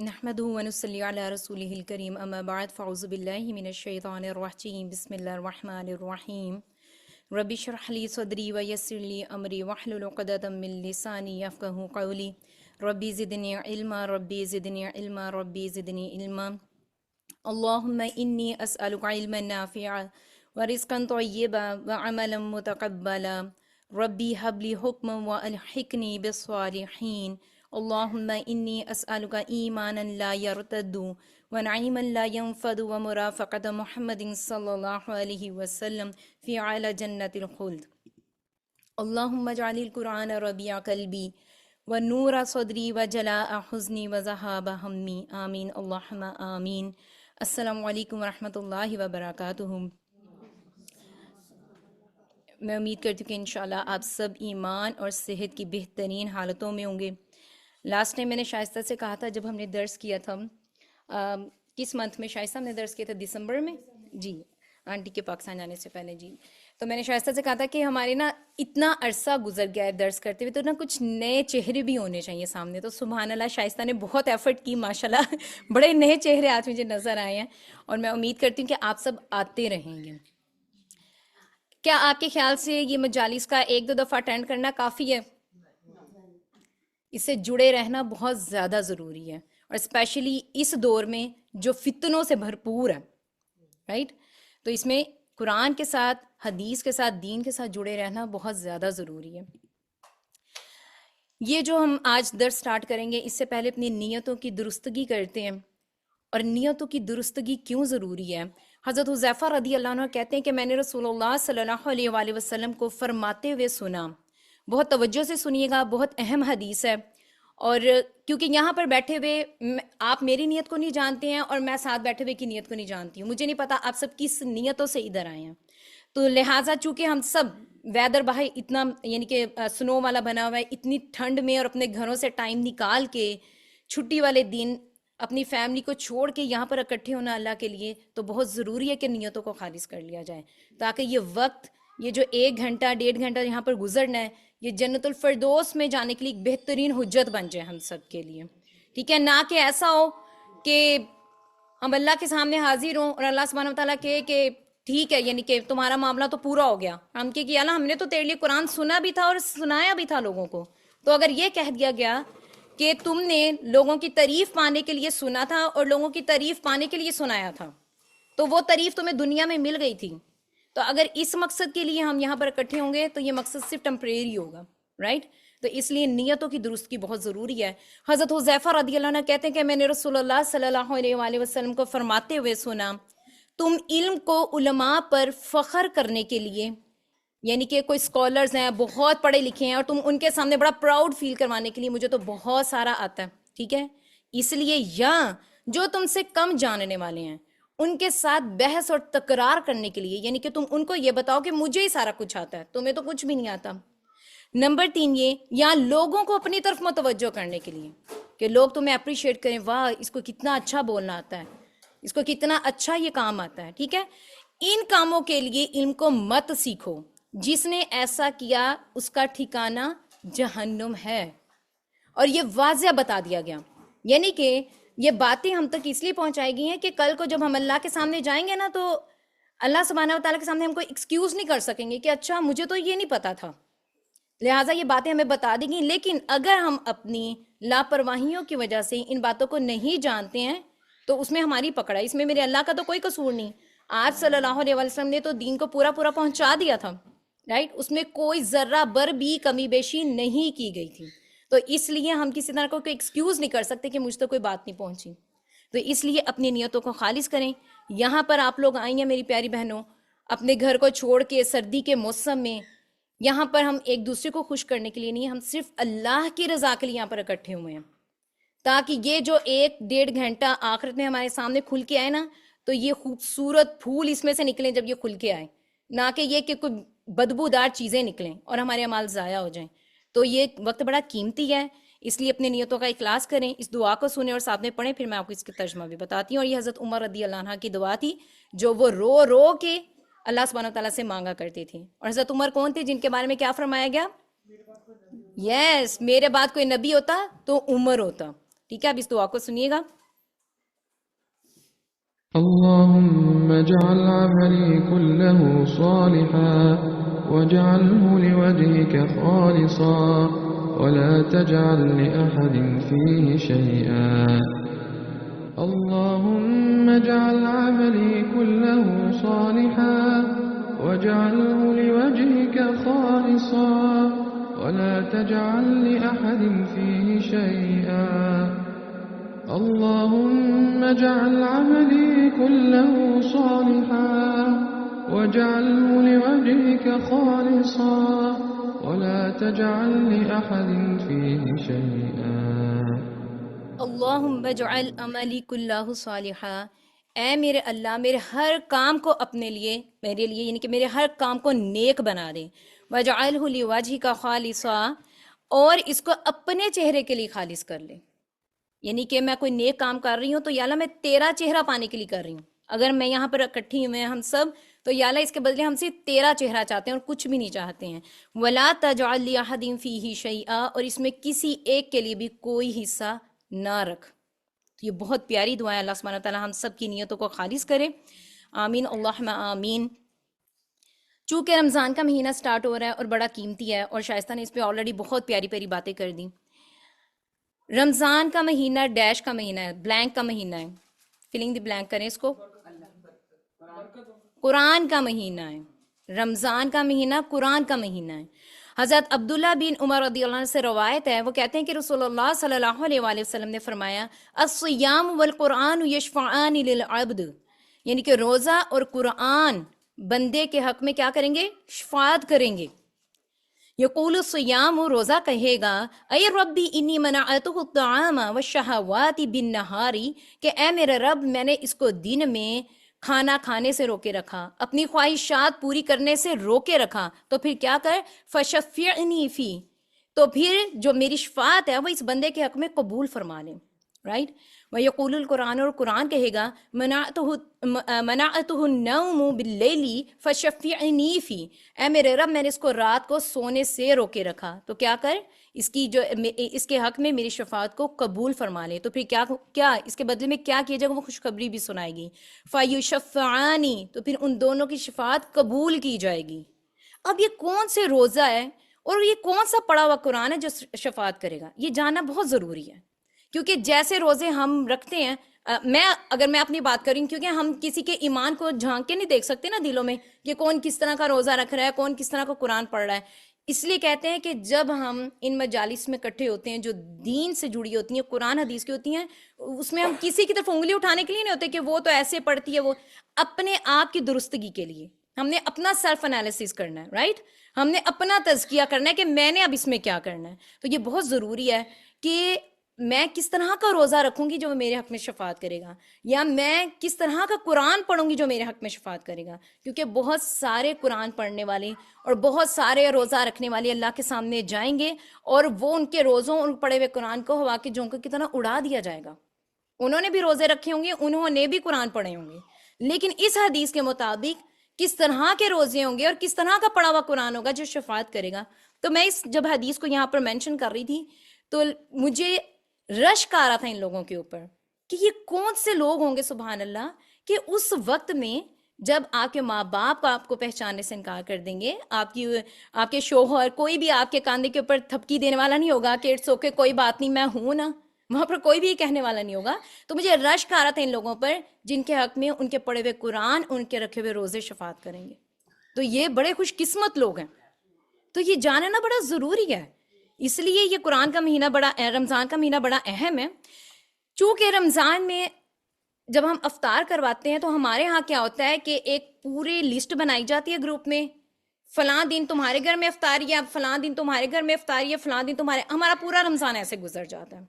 نحمده ونصلي على رسوله الكريم أما بعد فأعوذ بالله من الشيطان الرجيم بسم الله الرحمن الرحيم رب اشرح لي صدري ويسر لي أمري واحلل عقدة من لساني يفقهوا قولي ربي زدني علما ربي زدني علما ربي زدني علما اللهم إني أسألك علما نافعا ورزقا طيبا وعملا متقبلا ربي هب لي حكما وألحقني بالصالحين اللهم إني أسألك إيمانا لا يرتد ونعيما لا ينفد ومرافقة محمد صلى الله عليه وسلم في على جنة الخلد اللهم اجعل القرآن ربيع قلبي ونور صدري وجلاء حزني وذهاب همي آمين اللهم آمين. السلام علیکم ورحمۃ اللہ وبرکاتہ. میں امید کرتی ہوں کہ انشاءاللہ آپ سب ایمان اور صحت کی بہترین حالتوں میں ہوں گے. لاسٹ ٹائم میں نے شائستہ سے کہا تھا جب ہم نے درس کیا تھا کس منتھ میں شائستہ ہم نے درس کیا تھا دسمبر میں جی آنٹی کے پاکستان جانے سے پہلے جی. تو میں نے شائستہ سے کہا تھا کہ ہمارے نا اتنا عرصہ گزر گیا ہے درس کرتے ہوئے تو نا کچھ نئے چہرے بھی ہونے چاہیے سامنے. تو سبحان اللہ شائستہ نے بہت ایفرٹ کی ماشاءاللہ بڑے نئے چہرے آج مجھے نظر آئے ہیں اور میں امید کرتی ہوں کہ آپ سب آتے رہیں گے. کیا آپ کے خیال سے یہ مجالس کا ایک دو دفعہ اٹینڈ کرنا کافی ہے؟ اس سے جڑے رہنا بہت زیادہ ضروری ہے اور اسپیشلی اس دور میں جو فتنوں سے بھرپور ہے رائٹ. تو اس میں قرآن کے ساتھ حدیث کے ساتھ دین کے ساتھ جڑے رہنا بہت زیادہ ضروری ہے. یہ جو ہم آج درس سٹارٹ کریں گے اس سے پہلے اپنی نیتوں کی درستگی کرتے ہیں. اور نیتوں کی درستگی کیوں ضروری ہے؟ حضرت حذیفہ رضی اللہ عنہ کہتے ہیں کہ میں نے رسول اللہ صلی اللہ علیہ وآلہ وسلم کو فرماتے ہوئے سنا. بہت توجہ سے سنیے گا، بہت اہم حدیث ہے. اور کیونکہ یہاں پر بیٹھے ہوئے آپ میری نیت کو نہیں جانتے ہیں اور میں ساتھ بیٹھے ہوئے کی نیت کو نہیں جانتی ہوں. مجھے نہیں پتا آپ سب کس نیتوں سے ادھر آئے ہیں. تو لہٰذا چونکہ ہم سب ویدر باہر اتنا یعنی کہ سنو والا بنا ہوا ہے، اتنی ٹھنڈ میں اور اپنے گھروں سے ٹائم نکال کے چھٹی والے دن اپنی فیملی کو چھوڑ کے یہاں پر اکٹھے ہونا اللہ کے لیے، تو بہت ضروری ہے کہ نیتوں کو خالص کر لیا جائے تاکہ یہ وقت، یہ جو 1 گھنٹہ 1.5 گھنٹہ یہاں پر گزرنا ہے، یہ جنت الفردوس میں جانے کے لیے ایک بہترین حجت بن جائے ہم سب کے لیے. ٹھیک ہے، نہ کہ ایسا ہو کہ ہم اللہ کے سامنے حاضر ہوں اور اللہ سبحانہ و تعالیٰ کہے کہ ٹھیک ہے یعنی کہ تمہارا معاملہ تو پورا ہو گیا. ہم کہ اللہ ہم نے تو تیرے لیے قرآن سنا بھی تھا اور سنایا بھی تھا لوگوں کو. تو اگر یہ کہہ دیا گیا کہ تم نے لوگوں کی تعریف پانے کے لیے سنا تھا اور لوگوں کی تعریف پانے کے لیے سنایا تھا، تو وہ تعریف تمہیں دنیا میں مل گئی تھی. تو اگر اس مقصد کے لیے ہم یہاں پر اکٹھے ہوں گے تو یہ مقصد صرف ٹیمپریری ہوگا رائٹ. تو اس لیے نیتوں کی درستگی بہت ضروری ہے. حضرت حذیفہ رضی اللہ عنہ کہتے ہیں کہ میں نے رسول اللہ صلی اللہ علیہ وآلہ وسلم کو فرماتے ہوئے سنا، تم علم کو علماء پر فخر کرنے کے لیے، یعنی کہ کوئی اسکالرز ہیں بہت پڑھے لکھے ہیں اور تم ان کے سامنے بڑا پراؤڈ فیل کروانے کے لیے، مجھے تو بہت سارا آتا ہے ٹھیک ہے اس لیے، یا جو تم سے کم جاننے والے ہیں ان کے ساتھ بحث اور تکرار کرنے کے لیے، یعنی کہ تم ان کو یہ بتاؤ کہ مجھے ہی سارا کچھ آتا ہے، تمہیں تو کچھ بھی نہیں آتا. نمبر 3 یہ، یا لوگوں کو اپنی طرف متوجہ کرنے کے لیے کہ لوگ تمہیں اپریشیٹ کریں، واہ اس کو کتنا اچھا بولنا آتا ہے، اس کو کتنا اچھا یہ کام آتا ہے. ٹھیک ہے، ان کاموں کے لیے علم کو مت سیکھو، جس نے ایسا کیا اس کا ٹھکانہ جہنم ہے. اور یہ واضح بتا دیا گیا، یعنی کہ یہ باتیں ہم تک اس لیے پہنچائی گئی ہیں کہ کل کو جب ہم اللہ کے سامنے جائیں گے نا تو اللہ سبحانہ و تعالیٰ کے سامنے ہم کو ایکسکیوز نہیں کر سکیں گے کہ اچھا مجھے تو یہ نہیں پتا تھا. لہٰذا یہ باتیں ہمیں بتا دی گئیں. لیکن اگر ہم اپنی لاپرواہیوں کی وجہ سے ان باتوں کو نہیں جانتے ہیں تو اس میں ہماری پکڑ ہے، اس میں میرے اللہ کا تو کوئی قصور نہیں. آج صلی اللہ علیہ وسلم نے تو دین کو پورا پہنچا دیا تھا رائٹ، اس میں کوئی ذرہ بر بھی کمی بیشی نہیں کی گئی تھی. تو اس لیے ہم کسی طرح کو کوئی ایکسکیوز نہیں کر سکتے کہ مجھ تک کوئی بات نہیں پہنچی. تو اس لیے اپنی نیتوں کو خالص کریں. یہاں پر آپ لوگ آئی ہیں میری پیاری بہنوں، اپنے گھر کو چھوڑ کے سردی کے موسم میں، یہاں پر ہم ایک دوسرے کو خوش کرنے کے لیے نہیں، ہم صرف اللہ کی رضا کے لیے یہاں پر اکٹھے ہوئے ہیں تاکہ یہ جو 1.5 گھنٹہ آخرت میں ہمارے سامنے کھل کے آئے نا تو یہ خوبصورت پھول اس میں سے نکلیں جب یہ کھل کے آئے، نہ کہ یہ کہ کوئی بدبودار چیزیں نکلیں اور ہمارے اعمال ضائع ہو جائیں. تو یہ وقت بڑا قیمتی ہے، اس لیے اپنے نیتوں کا اخلاص کریں. اس دعا کو سنیں اور ساتھ میں پڑھیں، پھر میں آپ کو اس کا ترجمہ بھی بتاتی ہوں. اور یہ حضرت عمر رضی اللہ عنہ کی دعا تھی جو وہ رو رو کے اللہ سبحانہ و تعالیٰ سے مانگا کرتی تھی. اور حضرت عمر کون تھے؟ جن کے بارے میں کیا فرمایا گیا؟ یس، میرے بعد کوئی نبی ہوتا تو عمر ہوتا. ٹھیک ہے، اب اس دعا کو سنیے گا. اللهم اجعل عملي كله صالحا واجعله لوجهك خالصا ولا تجعل لأحد فيه شيئا. اللهم اجعل عملي كله صالحا واجعله لوجهك خالصا ولا تجعل لأحد فيه شيئا. اللهم اجعل عملي كله صالحا واجعله لوجهك خالصا ولا تجعل لأحد فيه شيئا. اللہم اجعل عملی کلہ صالحا، اے میرے اللہ میرے ہر کام کو اپنے لیے، میرے لیے یعنی کہ میرے ہر کام کو نیک بنا دے. وجعلہ لوجہک خالصا، اور اس کو اپنے چہرے کے لیے خالص کر لے. یعنی کہ میں کوئی نیک کام کر رہی ہوں تو یا اللہ میں تیرا چہرہ پانے کے لیے کر رہی ہوں. اگر میں یہاں پر اکٹھی ہوئے ہیں ہم سب، تو یا اللہ اس کے بدلے ہم سے تیرا چہرہ چاہتے ہیں اور کچھ بھی نہیں چاہتے ہیں. ولا تجعل لأحد فیہ شیئا، اور اس میں کسی ایک کے لیے بھی کوئی حصہ نہ رکھ. تو یہ بہت پیاری دعا ہے. اللہ سبحانہ وتعالی ہم سب کی نیتوں کو خالص کرے. آمین اللہم آمین. چونکہ رمضان کا مہینہ سٹارٹ ہو رہا ہے اور بڑا قیمتی ہے، اور شائستہ نے اس پہ آلریڈی بہت پیاری پیاری باتیں کر دیں. رمضان کا مہینہ ڈیش کا مہینہ ہے، بلینک کا مہینہ ہے. فلنگ دی بلینک کریں اس کو. قرآن کا مہینہ ہے. رمضان کا مہینہ قرآن کا مہینہ ہے. حضرت عبداللہ بن عمر رضی اللہ عنہ سے روایت ہے، وہ کہتے ہیں کہ رسول اللہ صلی اللہ علیہ وآلہ وسلم نے فرمایا الصیام والقرآن یشفعان للعبد، یعنی کہ روزہ اور قرآن بندے کے حق میں کیا کریں گے؟ شفاعت کریں گے. یقول الصیام، روزہ کہے گا اے ربی انی منعتہ الطعام والشہوات بالنہار، کہ اے میرے رب میں نے اس کو دن میں کھانا کھانے سے روکے رکھا، اپنی خواہشات پوری کرنے سے روکے رکھا. تو پھر کیا کر؟ فشفعنی فی، تو پھر جو میری شفاعت ہے وہ اس بندے کے حق میں قبول فرما لیں. رائٹ. وَيَقُولُ الْقُرْآنُ، اور قرآن کہے گا مَنَعْتُهُ النَّوْمُ بِاللَّيْلِ فَشَفِّعْنِي فِي، اے میرے رب میں نے اس کو رات کو سونے سے روکے رکھا، تو کیا کر؟ اس کی جو اس کے حق میں میری شفاعت کو قبول فرما لے. تو پھر کیا اس کے بدلے میں کیا کیا جائے گا؟ وہ خوشخبری بھی سنائے گی. فَيُشَفَّعَانِ، تو پھر ان دونوں کی شفاعت قبول کی جائے گی. اب یہ کون سے روزہ ہے اور یہ کون سا پڑا ہوا قرآن ہے جو شفاعت کرے گا؟ یہ جاننا بہت ضروری ہے. کیونکہ جیسے روزے ہم رکھتے ہیں، اگر میں اپنی بات کروں، کیونکہ ہم کسی کے ایمان کو جھانک کے نہیں دیکھ سکتے نا دلوں میں، کہ کون کس طرح کا روزہ رکھ رہا ہے، کون کس طرح کا قرآن پڑھ رہا ہے. اس لیے کہتے ہیں کہ جب ہم ان مجالس میں اکٹھے ہوتے ہیں جو دین سے جڑی ہوتی ہیں، قرآن حدیث کی ہوتی ہیں، اس میں ہم کسی کی طرف انگلی اٹھانے کے لیے نہیں ہوتے کہ وہ تو ایسے پڑھتی ہے، وہ اپنے آپ کی درستگی کے لیے ہم نے اپنا سیلف انالیسس کرنا ہے. رائٹ. ہم نے اپنا تزکیہ کرنا ہے کہ میں نے اب اس میں کیا کرنا ہے. تو یہ بہت ضروری ہے کہ میں کس طرح کا روزہ رکھوں گی جو میرے حق میں شفاعت کرے گا، یا میں کس طرح کا قرآن پڑھوں گی جو میرے حق میں شفاعت کرے گا. کیونکہ بہت سارے قرآن پڑھنے والے اور بہت سارے روزہ رکھنے والے اللہ کے سامنے جائیں گے، اور وہ ان کے روزوں اور پڑھے ہوئے قرآن کو ہوا کے جھونکے کی طرح اڑا دیا جائے گا. انہوں نے بھی روزے رکھے ہوں گے، انہوں نے بھی قرآن پڑھے ہوں گے، لیکن اس حدیث کے مطابق کس طرح کے روزے ہوں گے اور کس طرح کا پڑھا ہوا قرآن ہوگا جو شفاعت کرے گا. تو میں جب حدیث کو یہاں پر مینشن کر رہی تھی تو مجھے رشک آ رہا تھا ان لوگوں کے اوپر کہ یہ کون سے لوگ ہوں گے سبحان اللہ، کہ اس وقت میں جب آپ کے ماں باپ آپ کو پہچاننے سے انکار کر دیں گے، آپ کے شوہر، کوئی بھی آپ کے کاندھے کے اوپر تھپکی دینے والا نہیں ہوگا کہ اٹس اوکے کوئی بات نہیں میں ہوں نا، وہاں پر کوئی بھی کہنے والا نہیں ہوگا. تو مجھے رشک آ رہا تھا ان لوگوں پر جن کے حق میں ان کے پڑھے ہوئے قرآن، ان کے رکھے ہوئے روزے شفاعت کریں گے. تو یہ بڑے خوش قسمت لوگ ہیں. تو یہ جاننا بڑا ضروری ہے. اس لیے یہ قرآن کا مہینہ رمضان کا مہینہ بڑا اہم ہے. چونکہ رمضان میں جب ہم افطار کرواتے ہیں تو ہمارے ہاں کیا ہوتا ہے کہ ایک پوری لسٹ بنائی جاتی ہے گروپ میں، فلاں دن تمہارے گھر میں افطاری ہے، فلاں دن تمہارے گھر میں افطاری ہے، فلاں دن ہمارا پورا رمضان ایسے گزر جاتا ہے.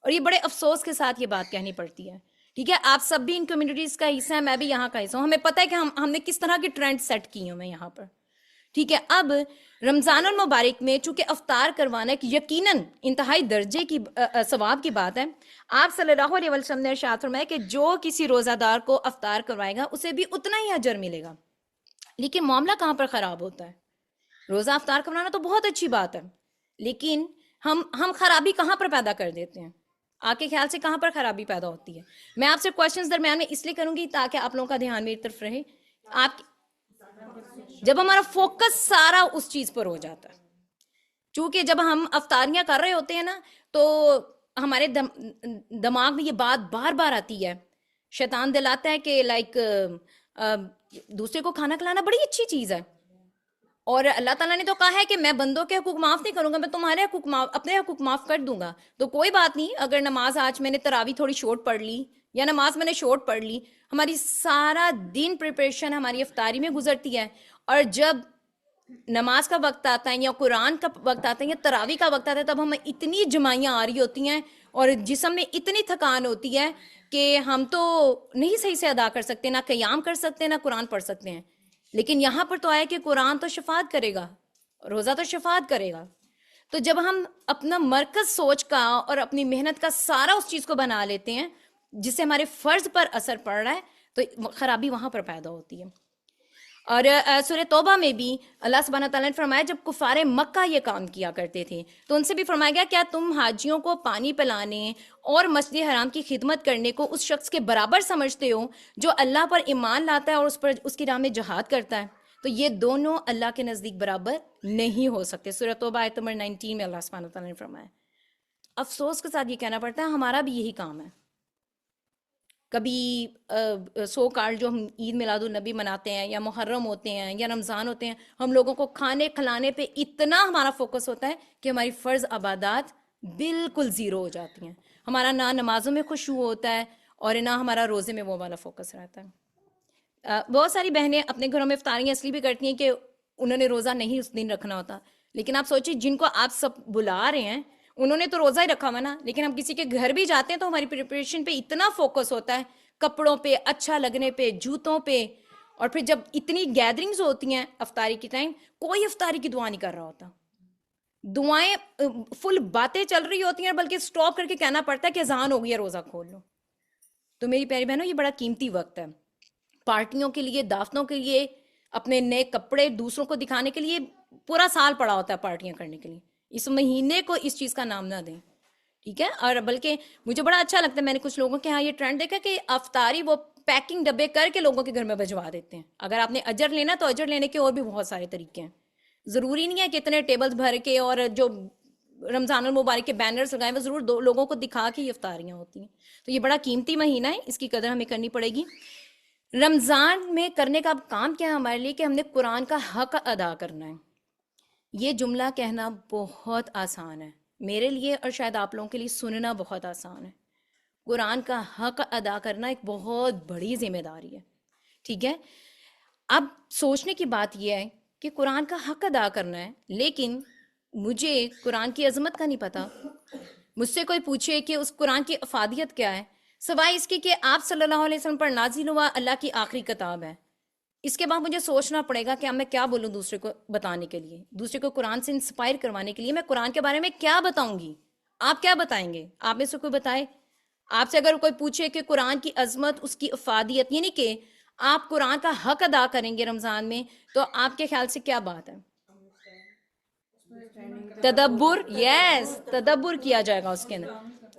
اور یہ بڑے افسوس کے ساتھ یہ بات کہنی پڑتی ہے. ٹھیک ہے، آپ سب بھی ان کمیونٹیز کا حصہ ہیں، میں بھی یہاں کا حصہ ہوں. ہمیں پتہ ہے کہ ہم نے کس طرح کی ٹرینڈ سیٹ کی ہوں میں یہاں پر. ٹھیک ہے، اب رمضان المبارک میں چونکہ افطار کروانا ایک یقیناً انتہائی درجے کی ثواب کی بات ہے. آپ صلی اللہ علیہ وسلم نے ارشاد فرمایا کہ جو کسی روزہ دار کو افطار کروائے گا اسے بھی اتنا ہی اجر ملے گا. لیکن معاملہ کہاں پر خراب ہوتا ہے؟ روزہ افطار کروانا تو بہت اچھی بات ہے، لیکن ہم خرابی کہاں پر پیدا کر دیتے ہیں؟ آپ کے خیال سے کہاں پر خرابی پیدا ہوتی ہے؟ میں آپ سے کوشچنز درمیان میں اس لیے کروں گی تاکہ آپ لوگوں کا دھیان میری طرف رہے. آپ جب ہمارا فوکس سارا اس چیز پر ہو جاتا ہے، چونکہ جب ہم افطاریاں کر رہے ہوتے ہیں نا تو ہمارے دماغ میں یہ بات بار بار آتی ہے، شیطان دلاتا ہے کہ لائک دوسرے کو کھانا کھلانا بڑی اچھی چیز ہے، اور اللہ تعالیٰ نے تو کہا ہے کہ میں بندوں کے حقوق معاف نہیں کروں گا، میں تمہارے حقوق اپنے حقوق معاف کر دوں گا. تو کوئی بات نہیں، اگر نماز آج میں نے تراویح تھوڑی شورٹ پڑھ لی یا نماز میں نے شورٹ پڑھ لی، ہماری سارا دن پریپریشن ہماری افطاری میں گزرتی ہے. اور جب نماز کا وقت آتا ہے یا قرآن کا وقت آتا ہے یا تراویح کا وقت آتا ہے، تب ہمیں اتنی جمائیاں آ رہی ہوتی ہیں اور جسم میں اتنی تھکان ہوتی ہے کہ ہم تو نہیں صحیح سے ادا کر سکتے، نہ قیام کر سکتے نہ قرآن پڑھ سکتے ہیں. لیکن یہاں پر تو آیا کہ قرآن تو شفاعت کرے گا، روزہ تو شفاعت کرے گا. تو جب ہم اپنا مرکز سوچ کا اور اپنی محنت کا سارا اس چیز کو بنا لیتے ہیں جس سے ہمارے فرض پر اثر پڑ رہا ہے، تو خرابی وہاں پر پیدا ہوتی ہے. اور سورہ توبہ میں بھی اللہ سبحانہ تعالیٰ نے فرمایا جب کفار مکہ یہ کام کیا کرتے تھے تو ان سے بھی فرمایا گیا کیا تم حاجیوں کو پانی پلانے اور مسجد حرام کی خدمت کرنے کو اس شخص کے برابر سمجھتے ہو جو اللہ پر ایمان لاتا ہے اور اس کی راہ میں جہاد کرتا ہے؟ تو یہ دونوں اللہ کے نزدیک برابر نہیں ہو سکتے. سورہ توبہ آیت نمبر 19 میں اللہ سبحانہ تعالیٰ نے فرمایا. افسوس کے ساتھ یہ کہنا پڑتا ہے ہمارا بھی یہی کام ہے. کبھی سو کال جو ہم عید میلاد النبی مناتے ہیں یا محرم ہوتے ہیں یا رمضان ہوتے ہیں، ہم لوگوں کو کھانے کھلانے پہ اتنا ہمارا فوکس ہوتا ہے کہ ہماری فرض عبادات بالکل زیرو ہو جاتی ہیں. ہمارا نہ نمازوں میں خشوع ہوتا ہے اور نہ ہمارا روزے میں وہ والا فوکس رہتا ہے. بہت ساری بہنیں اپنے گھروں میں افطاریاں اس لیے بھی کرتی ہیں کہ انہوں نے روزہ نہیں اس دن رکھنا ہوتا. لیکن آپ سوچیں جن کو آپ سب بلا رہے ہیں انہوں نے تو روزہ ہی رکھا ہوا نا، لیکن ہم کسی کے گھر بھی جاتے ہیں تو ہماری پریپریشن پہ اتنا فوکس ہوتا ہے، کپڑوں پہ، اچھا لگنے پہ، جوتوں پہ. اور پھر جب اتنی گیدرنگز ہوتی ہیں افطاری کے ٹائم، کوئی افطاری کی دعا نہیں کر رہا ہوتا. دعائیں فل باتیں چل رہی ہوتی ہیں بلکہ سٹاپ کر کے کہنا پڑتا ہے کہ اذان ہو گئی ہے، روزہ کھول لو. تو میری پیاری بہنوں یہ بڑا قیمتی وقت ہے. پارٹیوں کے لیے، دعوتوں کے لیے، اپنے نئے کپڑے دوسروں کو دکھانے کے لیے پورا سال پڑا ہوتا ہے پارٹیاں کرنے کے لیے. اس مہینے کو اس چیز کا نام نہ دیں، ٹھیک ہے. اور بلکہ مجھے بڑا اچھا لگتا ہے، میں نے کچھ لوگوں کے ہاں یہ ٹرینڈ دیکھا کہ افطاری وہ پیکنگ ڈبے کر کے لوگوں کے گھر میں بھجوا دیتے ہیں. اگر آپ نے اجر لینا تو اجر لینے کے اور بھی بہت سارے طریقے ہیں. ضروری نہیں ہے کہ اتنے ٹیبلز بھر کے اور جو رمضان المبارک کے بینرز لگائے وہ ضرور لوگوں کو دکھا کے یہ افطاریاں ہوتی ہیں. تو یہ بڑا قیمتی مہینہ ہے، اس کی قدر ہمیں کرنی پڑے گی. رمضان میں کرنے کا اب کام کیا ہے ہمارے لیے کہ ہم نے قرآن کا حق ادا کرنا ہے. یہ جملہ کہنا بہت آسان ہے میرے لیے اور شاید آپ لوگوں کے لیے سننا بہت آسان ہے. قرآن کا حق ادا کرنا ایک بہت بڑی ذمہ داری ہے، ٹھیک ہے. اب سوچنے کی بات یہ ہے کہ قرآن کا حق ادا کرنا ہے، لیکن مجھے قرآن کی عظمت کا نہیں پتا. مجھ سے کوئی پوچھے کہ اس قرآن کی افادیت کیا ہے، سوائے اس کی کہ آپ صلی اللہ علیہ وسلم پر نازل ہوا اللہ کی آخری کتاب ہے. اس کے بعد مجھے سوچنا پڑے گا کہ اب میں کیا بولوں دوسرے کو بتانے کے لیے، دوسرے کو قرآن سے انسپائر کروانے کے لیے. میں قرآن کے بارے میں کیا بتاؤں گی؟ آپ کیا بتائیں گے؟ آپ میں سے کوئی بتائے. آپ سے اگر کوئی پوچھے کہ قرآن کی عظمت، اس کی افادیت، یعنی کہ آپ قرآن کا حق ادا کریں گے رمضان میں، تو آپ کے خیال سے کیا بات ہے؟ تدبر. یس، تدبر کیا جائے گا اس کے اندر.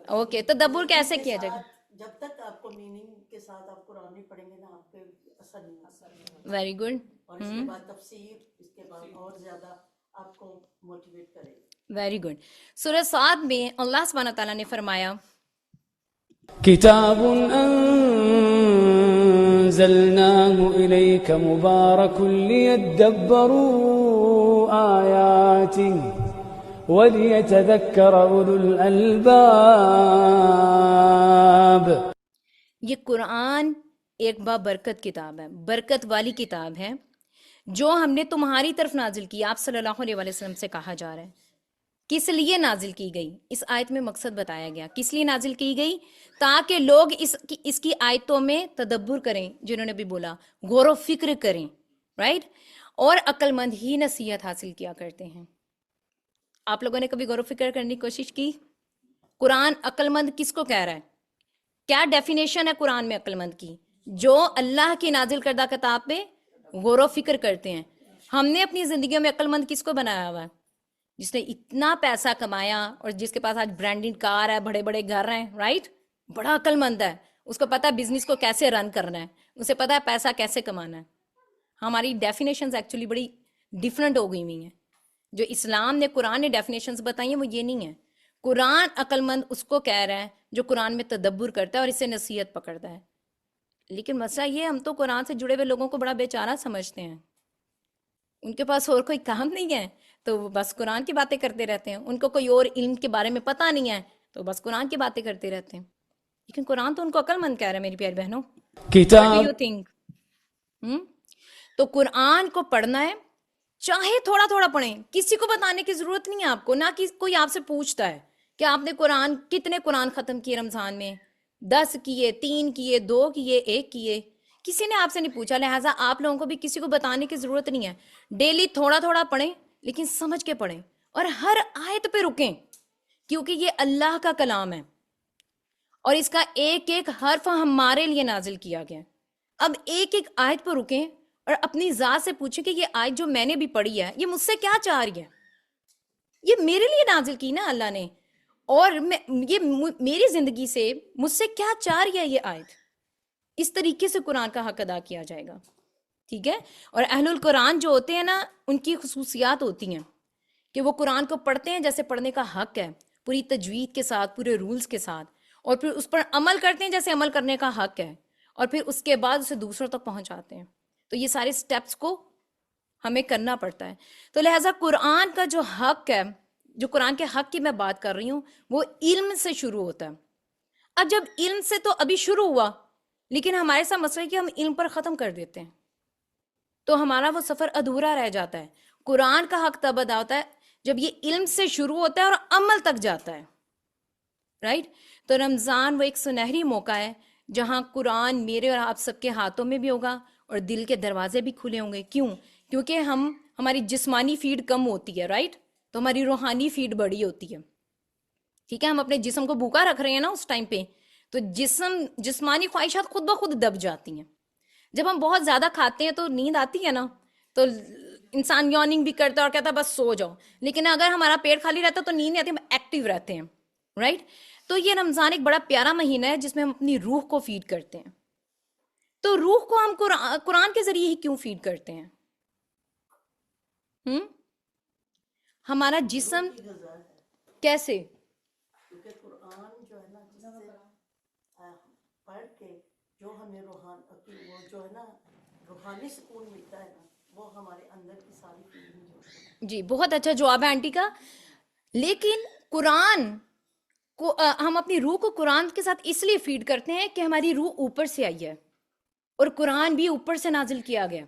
اوکے، تدبر کیسے کیا جائے گا؟ جب تک آپ کو میننگ کے ساتھ آپ قرآن نہیں پڑھیں گے نا، آپ پہ اثر نہیں آتا. Very good. اور اس کے بعد تفسیر، اس کے بعد اور زیادہ آپ کو موٹیویٹ کرے گا. Very good. سورہ صاد میں اللہ سبحانہ تعالیٰ نے فرمایا كتاب أنزلناه إليك مبارك ليدبروا آياته وليتذكر أولو الألباب. یہ قرآن ایک بابرکت کتاب ہے، برکت والی کتاب ہے جو ہم نے تمہاری طرف نازل کی. آپ صلی اللہ علیہ وسلم سے کہا جا رہا ہے کس لیے نازل کی گئی. اس آیت میں مقصد بتایا گیا کس لیے نازل کی گئی، تاکہ لوگ اس کی آیتوں میں تدبر کریں، جنہوں نے بھی بولا غور و فکر کریں، رائٹ. اور عقل مند ہی نصیحت حاصل کیا کرتے ہیں. آپ لوگوں نے کبھی غور و فکر کرنے کی کوشش کی قرآن عقل مند کس کو کہہ رہا ہے؟ کیا ڈیفینیشن ہے قرآن میں عقل مند کی؟ جو اللہ کی نازل کردہ کتاب پہ غور و فکر کرتے ہیں. ہم نے اپنی زندگیوں میں عقل مند کس کو بنایا ہوا ہے؟ جس نے اتنا پیسہ کمایا اور جس کے پاس آج برانڈڈ کار ہے, بڑے بڑے گھر ہیں, رائٹ, بڑا عقل مند ہے, اس کو پتا ہے بزنس کو کیسے رن کرنا ہے, اسے پتا ہے پیسہ کیسے کمانا ہے. ہماری ڈیفینیشنز ایکچولی بڑی ڈفرینٹ ہو گئی ہوئی ہیں. جو اسلام نے, قرآن نے ڈیفینیشنز بتائی ہیں وہ یہ نہیں ہے. قرآن عقل مند اس کو کہہ رہا ہے جو قرآن میں تدبر کرتا ہے اور اسے نصیحت پکڑتا ہے. لیکن مسئلہ یہ, ہم تو قرآن سے جڑے ہوئے لوگوں کو بڑا بیچارہ سمجھتے ہیں. ان کے پاس اور کوئی کام نہیں ہے تو وہ بس قرآن کی باتیں کرتے رہتے ہیں. ان کو کوئی اور علم کے بارے میں پتہ نہیں ہے تو بس قرآن کی باتیں کرتے رہتے ہیں. لیکن قرآن تو ان کو عقل مند کہہ رہا ہے میری پیاری بہنوں. کتاب یو تھنک تو قرآن کو پڑھنا ہے, چاہے تھوڑا تھوڑا پڑھیں, کسی کو بتانے کی ضرورت نہیں ہے آپ کو, نہ کہ کوئی آپ سے پوچھتا ہے کہ آپ نے قرآن کتنے قرآن ختم کیے رمضان میں, 10 کیے, 3 کیے, 2 کیے, 1 کیے, کسی نے آپ سے نہیں پوچھا. لہٰذا آپ لوگوں کو بھی کسی کو بتانے کی ضرورت نہیں ہے. ڈیلی تھوڑا تھوڑا پڑھیں لیکن سمجھ کے پڑھیں اور ہر آیت پہ رکیں, کیونکہ یہ اللہ کا کلام ہے اور اس کا ایک ایک حرف ہمارے لیے نازل کیا گیا. اب ایک ایک آیت پر رکیں اور اپنی ذات سے پوچھیں کہ یہ آیت جو میں نے بھی پڑھی ہے یہ مجھ سے کیا چاہ رہی ہے, یہ میرے لیے نازل کی نا اللہ نے, اور یہ میری زندگی سے مجھ سے کیا چاہ رہی ہے یہ آیت. اس طریقے سے قرآن کا حق ادا کیا جائے گا, ٹھیک ہے. اور اہل القرآن جو ہوتے ہیں نا, ان کی خصوصیات ہوتی ہیں کہ وہ قرآن کو پڑھتے ہیں جیسے پڑھنے کا حق ہے, پوری تجوید کے ساتھ, پورے رولز کے ساتھ, اور پھر اس پر عمل کرتے ہیں جیسے عمل کرنے کا حق ہے, اور پھر اس کے بعد اسے دوسروں تک پہنچاتے ہیں. تو یہ سارے سٹیپس کو ہمیں کرنا پڑتا ہے. تو لہٰذا قرآن کا جو حق ہے, جو قرآن کے حق کی میں بات کر رہی ہوں, وہ علم سے شروع ہوتا ہے. اب جب علم سے تو ابھی شروع ہوا, لیکن ہمارے ساتھ مسئلہ ہے کہ ہم علم پر ختم کر دیتے ہیں, تو ہمارا وہ سفر ادھورا رہ جاتا ہے. قرآن کا حق تب ادا ہوتا ہے جب یہ علم سے شروع ہوتا ہے اور عمل تک جاتا ہے, رائٹ. تو رمضان وہ ایک سنہری موقع ہے جہاں قرآن میرے اور آپ سب کے ہاتھوں میں بھی ہوگا اور دل کے دروازے بھی کھلے ہوں گے. کیوں؟ کیونکہ ہماری جسمانی فیڈ کم ہوتی ہے, رائٹ, تو ہماری روحانی فیڈ بڑی ہوتی ہے. ٹھیک ہے, ہم اپنے جسم کو بھوکا رکھ رہے ہیں نا اس ٹائم پہ, تو جسمانی خواہشات خود بخود دب جاتی ہیں. جب ہم بہت زیادہ کھاتے ہیں تو نیند آتی ہے نا, تو انسان یارننگ بھی کرتا ہے اور کہتا ہے بس سو جاؤ. لیکن اگر ہمارا پیٹ خالی رہتا ہے تو نیند نہیں آتی, ہم ایکٹیو رہتے ہیں, رائٹ. تو یہ رمضان ایک بڑا پیارا مہینہ ہے جس میں ہم اپنی روح کو فیڈ کرتے ہیں. تو روح کو ہم قرآن کے ذریعے ہی کیوں فیڈ کرتے ہیں؟ ہمارا جسم کیسے؟ کیونکہ قرآن جو ہے نا, جس سے پڑھ کے جو ہمیں وہ جو ہے نا روحانی سکون ملتا ہے نا, وہ ہمارے اندر کی ساری فیلنگ جو ہے. جی, بہت اچھا جواب ہے آنٹی کا. لیکن قرآن کو ہم اپنی روح کو قرآن کے ساتھ اس لیے فیڈ کرتے ہیں کہ ہماری روح اوپر سے آئی ہے اور قرآن بھی اوپر سے نازل کیا گیا.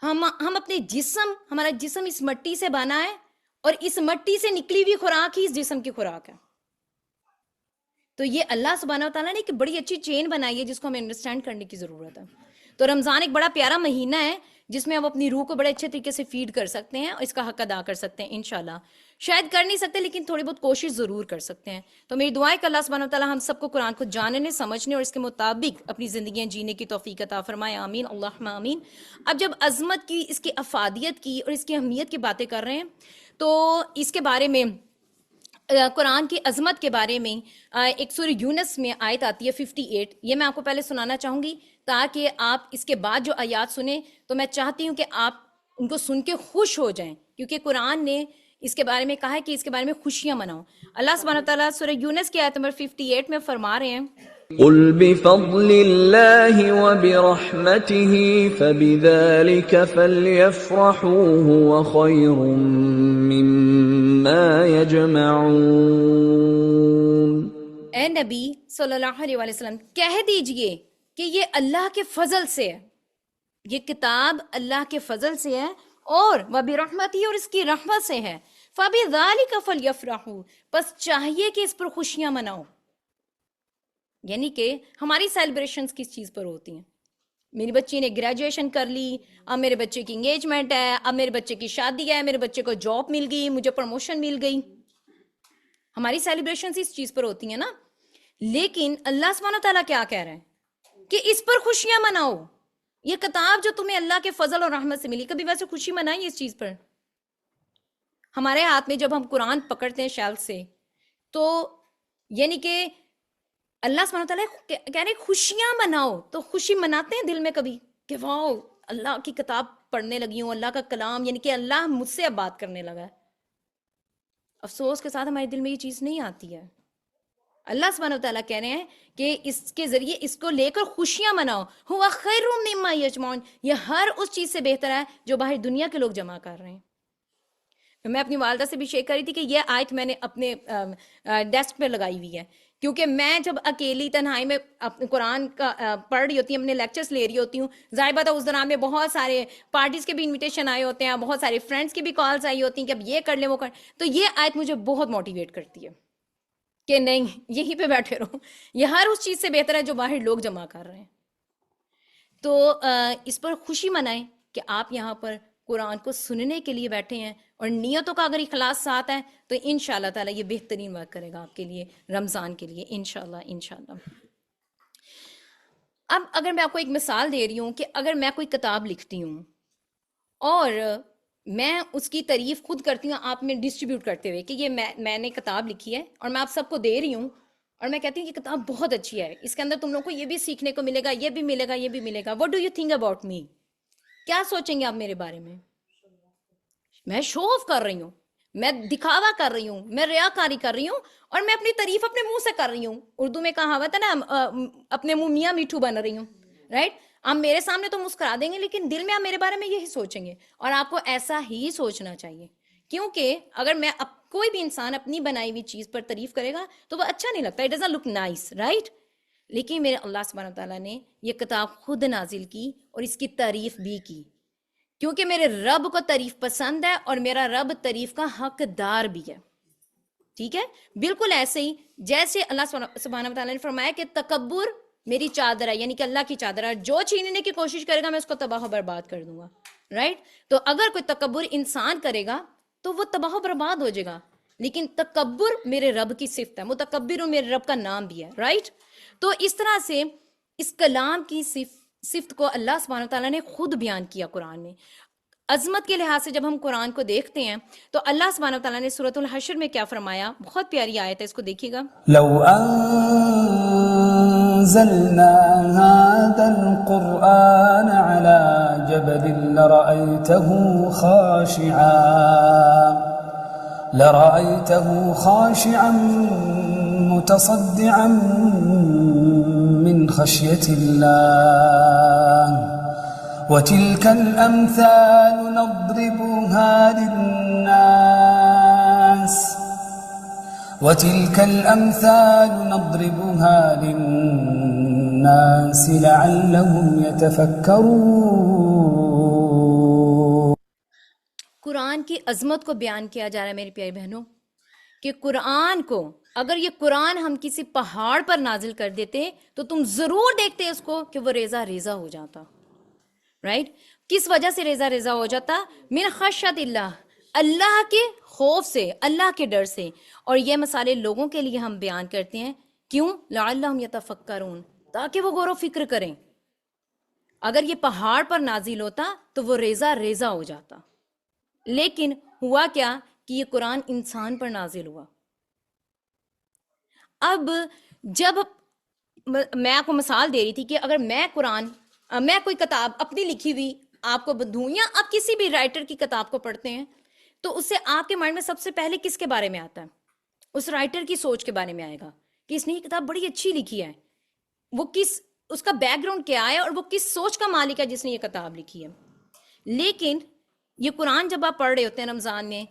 ہم اپنے جسم, ہمارا جسم اس مٹی سے بنا ہے اور اس مٹی سے نکلی ہوئی خوراک ہی اس جسم کی خوراک ہے. تو یہ اللہ سبحانہ و تعالیٰ نے ایک بڑی اچھی چین بنائی ہے جس کو ہمیں انڈرسٹینڈ کرنے کی ضرورت ہے. تو رمضان ایک بڑا پیارا مہینہ ہے جس میں ہم اپنی روح کو بڑے اچھے طریقے سے فیڈ کر سکتے ہیں اور اس کا حق ادا کر سکتے ہیں انشاءاللہ. شاید کر نہیں سکتے لیکن تھوڑی بہت کوشش ضرور کر سکتے ہیں. تو میری دعا ہے کہ اللہ سبحانہ و تعالیٰ ہم سب کو قرآن کو جاننے, سمجھنے اور اس کے مطابق اپنی زندگیاں جینے کی توفیق عطا فرمائے, آمین اللہم آمین. اب جب عظمت کی, اس کی افادیت کی اور اس کی اہمیت کی باتیں کر رہے ہیں تو اس کے بارے میں, قرآن کی عظمت کے بارے میں ایک سورہ یونس میں آیت آتی ہے 58. یہ میں آپ کو پہلے سنانا چاہوں گی تاکہ آپ اس کے بعد جو آیات سنیں تو میں چاہتی ہوں کہ آپ ان کو سن کے خوش ہو جائیں, کیونکہ قرآن نے اس کے بارے میں کہا ہے کہ اس کے بارے میں خوشیاں مناؤ. اللہ سبحانہ و تعالیٰ سورہ یونس کی آیت نمبر 58 میں فرما رہے ہیں, قل بفضل الله وبرحمته فبذلك فليفرحوا هو خير مما يجمعون. اے نبی صلی اللہ علیہ وسلم کہہ دیجئے کہ یہ اللہ کے فضل سے ہے, یہ کتاب اللہ کے فضل سے ہے اور وبرحمتہ اور اس کی رحمت سے ہے. فبذلك فليفرحوا بس چاہیے کہ اس پر خوشیاں مناؤ. یعنی کہ ہماری سیلیبریشنز کس چیز پر ہوتی ہیں؟ میری بچی نے گریجویشن کر لی, اب میرے بچے کی انگیجمنٹ ہے, اب میرے بچے کی شادی ہے, میرے بچے کو جاب مل گئی, مجھے پروموشن مل گئی. ہماری سیلیبریشنز اس چیز پر ہوتی ہیں نا. لیکن اللہ سبحانہ تعالیٰ کیا کہہ رہے ہیں کہ اس پر خوشیاں مناؤ. یہ کتاب جو تمہیں اللہ کے فضل اور رحمت سے ملی, کبھی ویسے خوشی منائی اس چیز پر؟ ہمارے ہاتھ میں جب ہم قرآن پکڑتے ہیں شیلف سے تو یعنی کہ اللہ سبحانہ تعالیٰ کہہ رہے خوشیاں مناؤ، تو خوشی مناتے ہیں دل میں کبھی کہ واؤ اللہ کی کتاب پڑھنے لگی ہوں، اللہ کا کلام، یعنی کہ اللہ مجھ سے اب بات کرنے لگا ہے. افسوس کے ساتھ ہمارے دل میں یہ چیز نہیں آتی ہے. اللہ سبحانہ وتعالیٰ کہہ رہے ہیں کہ اس کے ذریعے اس کو لے کر خوشیاں مناؤ. ہوا خیر مما یجمعون، یہ ہر اس چیز سے بہتر ہے جو باہر دنیا کے لوگ جمع کر رہے ہیں. میں اپنی والدہ سے بھی شیئر کر رہی تھی کہ یہ آیت میں نے اپنے ڈیسک پہ لگائی ہوئی ہے، کیونکہ میں جب اکیلی تنہائی میں قرآن کا پڑھ رہی ہوتی ہوں، اپنے لیکچرز لے رہی ہوتی ہوں، ظاہر بات ہے اس دوران میں بہت سارے پارٹیز کے بھی انویٹیشن آئے ہوتے ہیں، بہت سارے فرینڈس کی بھی کالز آئی ہوتی ہیں کہ اب یہ کر لیں وہ کر، تو یہ آیت مجھے بہت موٹیویٹ کرتی ہے کہ نہیں یہیں پہ بیٹھے رہو، یہ ہر اس چیز سے بہتر ہے جو باہر لوگ جمع کر رہے ہیں. تو اس پر خوشی منائیں کہ آپ یہاں پر قرآن کو سننے کے لیے بیٹھے ہیں، اور نیتوں کا اگر اخلاص ساتھ ہے تو انشاءاللہ تعالیٰ یہ بہترین وقت کرے گا آپ کے لیے رمضان کے لیے انشاءاللہ. اب اگر میں آپ کو ایک مثال دے رہی ہوں کہ اگر میں کوئی کتاب لکھتی ہوں اور میں اس کی تعریف خود کرتی ہوں آپ میں ڈسٹریبیوٹ کرتے ہوئے کہ یہ میں نے کتاب لکھی ہے اور میں آپ سب کو دے رہی ہوں، اور میں کہتی ہوں کہ کتاب بہت اچھی ہے، اس کے اندر تم لوگوں کو یہ بھی سیکھنے کو ملے گا، یہ بھی ملے گا، یہ بھی ملے گا. What do you think about me? کیا سوچیں گے آپ میرے بارے میں؟ میں شو آف کر رہی ہوں، میں دکھاوا کر رہی ہوں، میں ریاکاری کر رہی ہوں، اور میں اپنی تعریف اپنے منہ سے کر رہی ہوں. اردو میں کہاوت ہے نا اپنے منہ میاں میٹھو بن رہی ہوں، رائٹ؟ آپ میرے سامنے تو مسکرا دیں گے لیکن دل میں آپ میرے بارے میں یہی سوچیں گے، اور آپ کو ایسا ہی سوچنا چاہیے، کیونکہ اگر میں کوئی بھی انسان اپنی بنائی ہوئی چیز پر تعریف کرے گا تو وہ اچھا نہیں لگتا، it doesn't look nice, right? لیکن میرے اللہ سبحانہ تعالیٰ نے یہ کتاب خود نازل کی اور اس کی تعریف بھی کی، کیونکہ میرے رب کو تعریف پسند ہے اور میرا رب تعریف کا حقدار بھی ہے. ٹھیک ہے؟ بالکل ایسے ہی جیسے اللہ سبحانہ وتعالیٰ نے فرمایا کہ تکبر میری چادر ہے، یعنی کہ اللہ کی چادر ہے، جو چھیننے کی کوشش کرے گا میں اس کو تباہ و برباد کر دوں گا، رائٹ؟ تو اگر کوئی تکبر انسان کرے گا تو وہ تباہ و برباد ہو جائے گا، لیکن تکبر میرے رب کی صفت ہے، متکبر میرے رب کا نام بھی ہے، رائٹ؟ تو اس طرح سے اس کلام کی صفت کو اللہ سبحانہ وتعالیٰ نے خود بیان کیا قرآن میں. عظمت کے لحاظ سے جب ہم قرآن کو دیکھتے ہیں تو اللہ سبحانہ وتعالیٰ نے سورۃ الحشر میں کیا فرمایا، بہت پیاری آیت ہے، اس کو دیکھیے گا. لو انزلنا هذا القرآن على جبل لرأيته خاشعا متصدعا من خشية الله وتلك الأمثال نضربها للناس لعلهم يتفكرون. قرآن کی عظمت کو بیان کیا جا رہا ہے میری پیاری بہنوں، کہ قرآن کو اگر یہ قرآن ہم کسی پہاڑ پر نازل کر دیتے تو تم ضرور دیکھتے اس کو کہ وہ ریزہ ریزہ ہو جاتا، رائٹ؟ کس وجہ سے ریزہ ریزہ ہو جاتا؟ من خشیت اللہ، اللہ کے خوف سے، اللہ کے ڈر سے. اور یہ مسئلے لوگوں کے لیے ہم بیان کرتے ہیں، کیوں؟ لعلہم یتفکرون، تاکہ وہ غور و فکر کریں. اگر یہ پہاڑ پر نازل ہوتا تو وہ ریزہ ریزہ ہو جاتا، لیکن ہوا کیا کہ یہ قرآن انسان پر نازل ہوا. اب جب میں آپ کو مثال دے رہی تھی کہ اگر میں کوئی کتاب اپنی لکھی ہوئی آپ کو بدھوں، یا آپ کسی بھی رائٹر کی کتاب کو پڑھتے ہیں تو اس سے آپ کے مائنڈ میں سب سے پہلے کس کے بارے میں آتا ہے؟ اس رائٹر کی سوچ کے بارے میں آئے گا کہ اس نے یہ کتاب بڑی اچھی لکھی ہے، وہ اس کا بیک گراؤنڈ کیا ہے اور وہ کس سوچ کا مالک ہے جس نے یہ کتاب لکھی ہے. لیکن یہ قرآن جب آپ پڑھ رہے ہوتے ہیں رمضان میں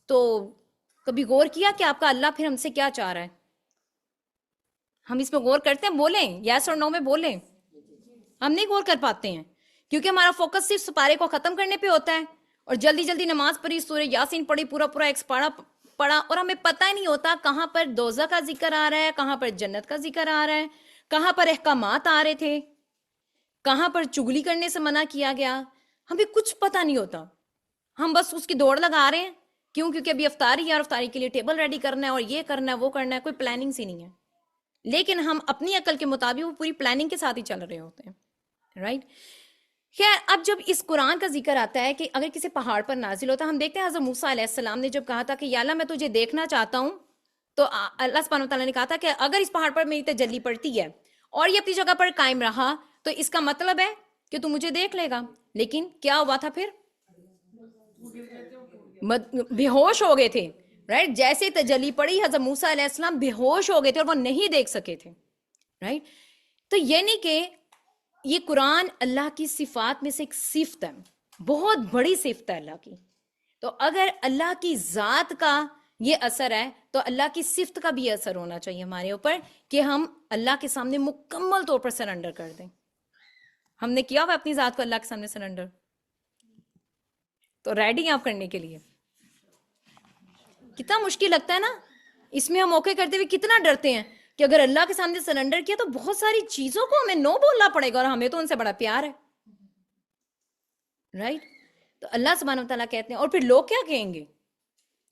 تو کبھی غور کیا کہ آپ کا اللہ پھر ہم سے کیا چاہ رہا ہے؟ ہم اس میں غور کرتے ہیں؟ بولیں یس اور نو میں بولیں. ہم نہیں غور کر پاتے ہیں کیونکہ ہمارا فوکس صرف سپارے کو ختم کرنے پہ ہوتا ہے، اور جلدی جلدی نماز پڑھی، سورہ یاسین پڑھی، پورا ایک سپارہ پڑھا، اور ہمیں پتہ ہی نہیں ہوتا کہاں پر دوزخ کا ذکر آ رہا ہے، کہاں پر جنت کا ذکر آ رہا ہے، کہاں پر احکامات آ رہے تھے، کہاں پر چگلی کرنے سے منع کیا گیا. ہمیں کچھ پتہ نہیں ہوتا، ہم بس اس کی دوڑ لگا رہے ہیں. کیوں؟ کیونکہ ابھی افطاری ہے اور افطاری کے لیے ٹیبل ریڈی کرنا ہے اور یہ کرنا ہے وہ کرنا ہے، کوئی پلاننگ سی نہیں ہے. لیکن ہم اپنی عقل کے مطابق وہ پوری پلاننگ کے ساتھ ہی چل رہے ہوتے ہیں، رائٹ؟ خیر اب جب اس قرآن کا ذکر آتا ہے کہ اگر کسی پہاڑ پر نازل ہوتا ہے، ہم دیکھتے ہیں حضرت موسیٰ علیہ السلام نے جب کہا تھا کہ یا اللہ میں تجھے دیکھنا چاہتا ہوں، تو اللہ سبحانہ وتعالیٰ نے کہا تھا کہ اگر اس پہاڑ پر میری تجلی پڑتی ہے اور یہ اپنی جگہ پر قائم رہا تو اس کا مطلب ہے کہ تو مجھے دیکھ لے گا. لیکن کیا ہوا تھا پھر؟ بے ہوش ہو گئے تھے، رائٹ. جیسے تجلی پڑی حضرت موسیٰ علیہ السلام بے ہوش ہو گئے تھے اور وہ نہیں دیکھ سکے تھے، رائٹ. تو یعنی کہ یہ قرآن اللہ کی صفات میں سے ایک صفت ہے، بہت بڑی صفت ہے اللہ کی. تو اگر اللہ کی ذات کا یہ اثر ہے تو اللہ کی صفت کا بھی اثر ہونا چاہیے ہمارے اوپر کہ ہم اللہ کے سامنے مکمل طور پر سرنڈر کر دیں. ہم نے کیا ہوا اپنی ذات کو اللہ کے سامنے سرنڈر؟ تو ریڈی ہیں آپ کرنے کے لیے؟ کتنا مشکل لگتا ہے نا. اس میں ہم موقع کرتے ہوئے کتنا ڈرتے ہیں کہ اگر اللہ کے سامنے سرنڈر کیا تو بہت ساری چیزوں کو ہمیں نو بولنا پڑے گا، اور ہمیں تو ان سے بڑا پیار ہے، رائٹ. تو اللہ سبحانہ و تعالیٰ کہتے ہیں اور پھر لوگ کیا کہیں گے؟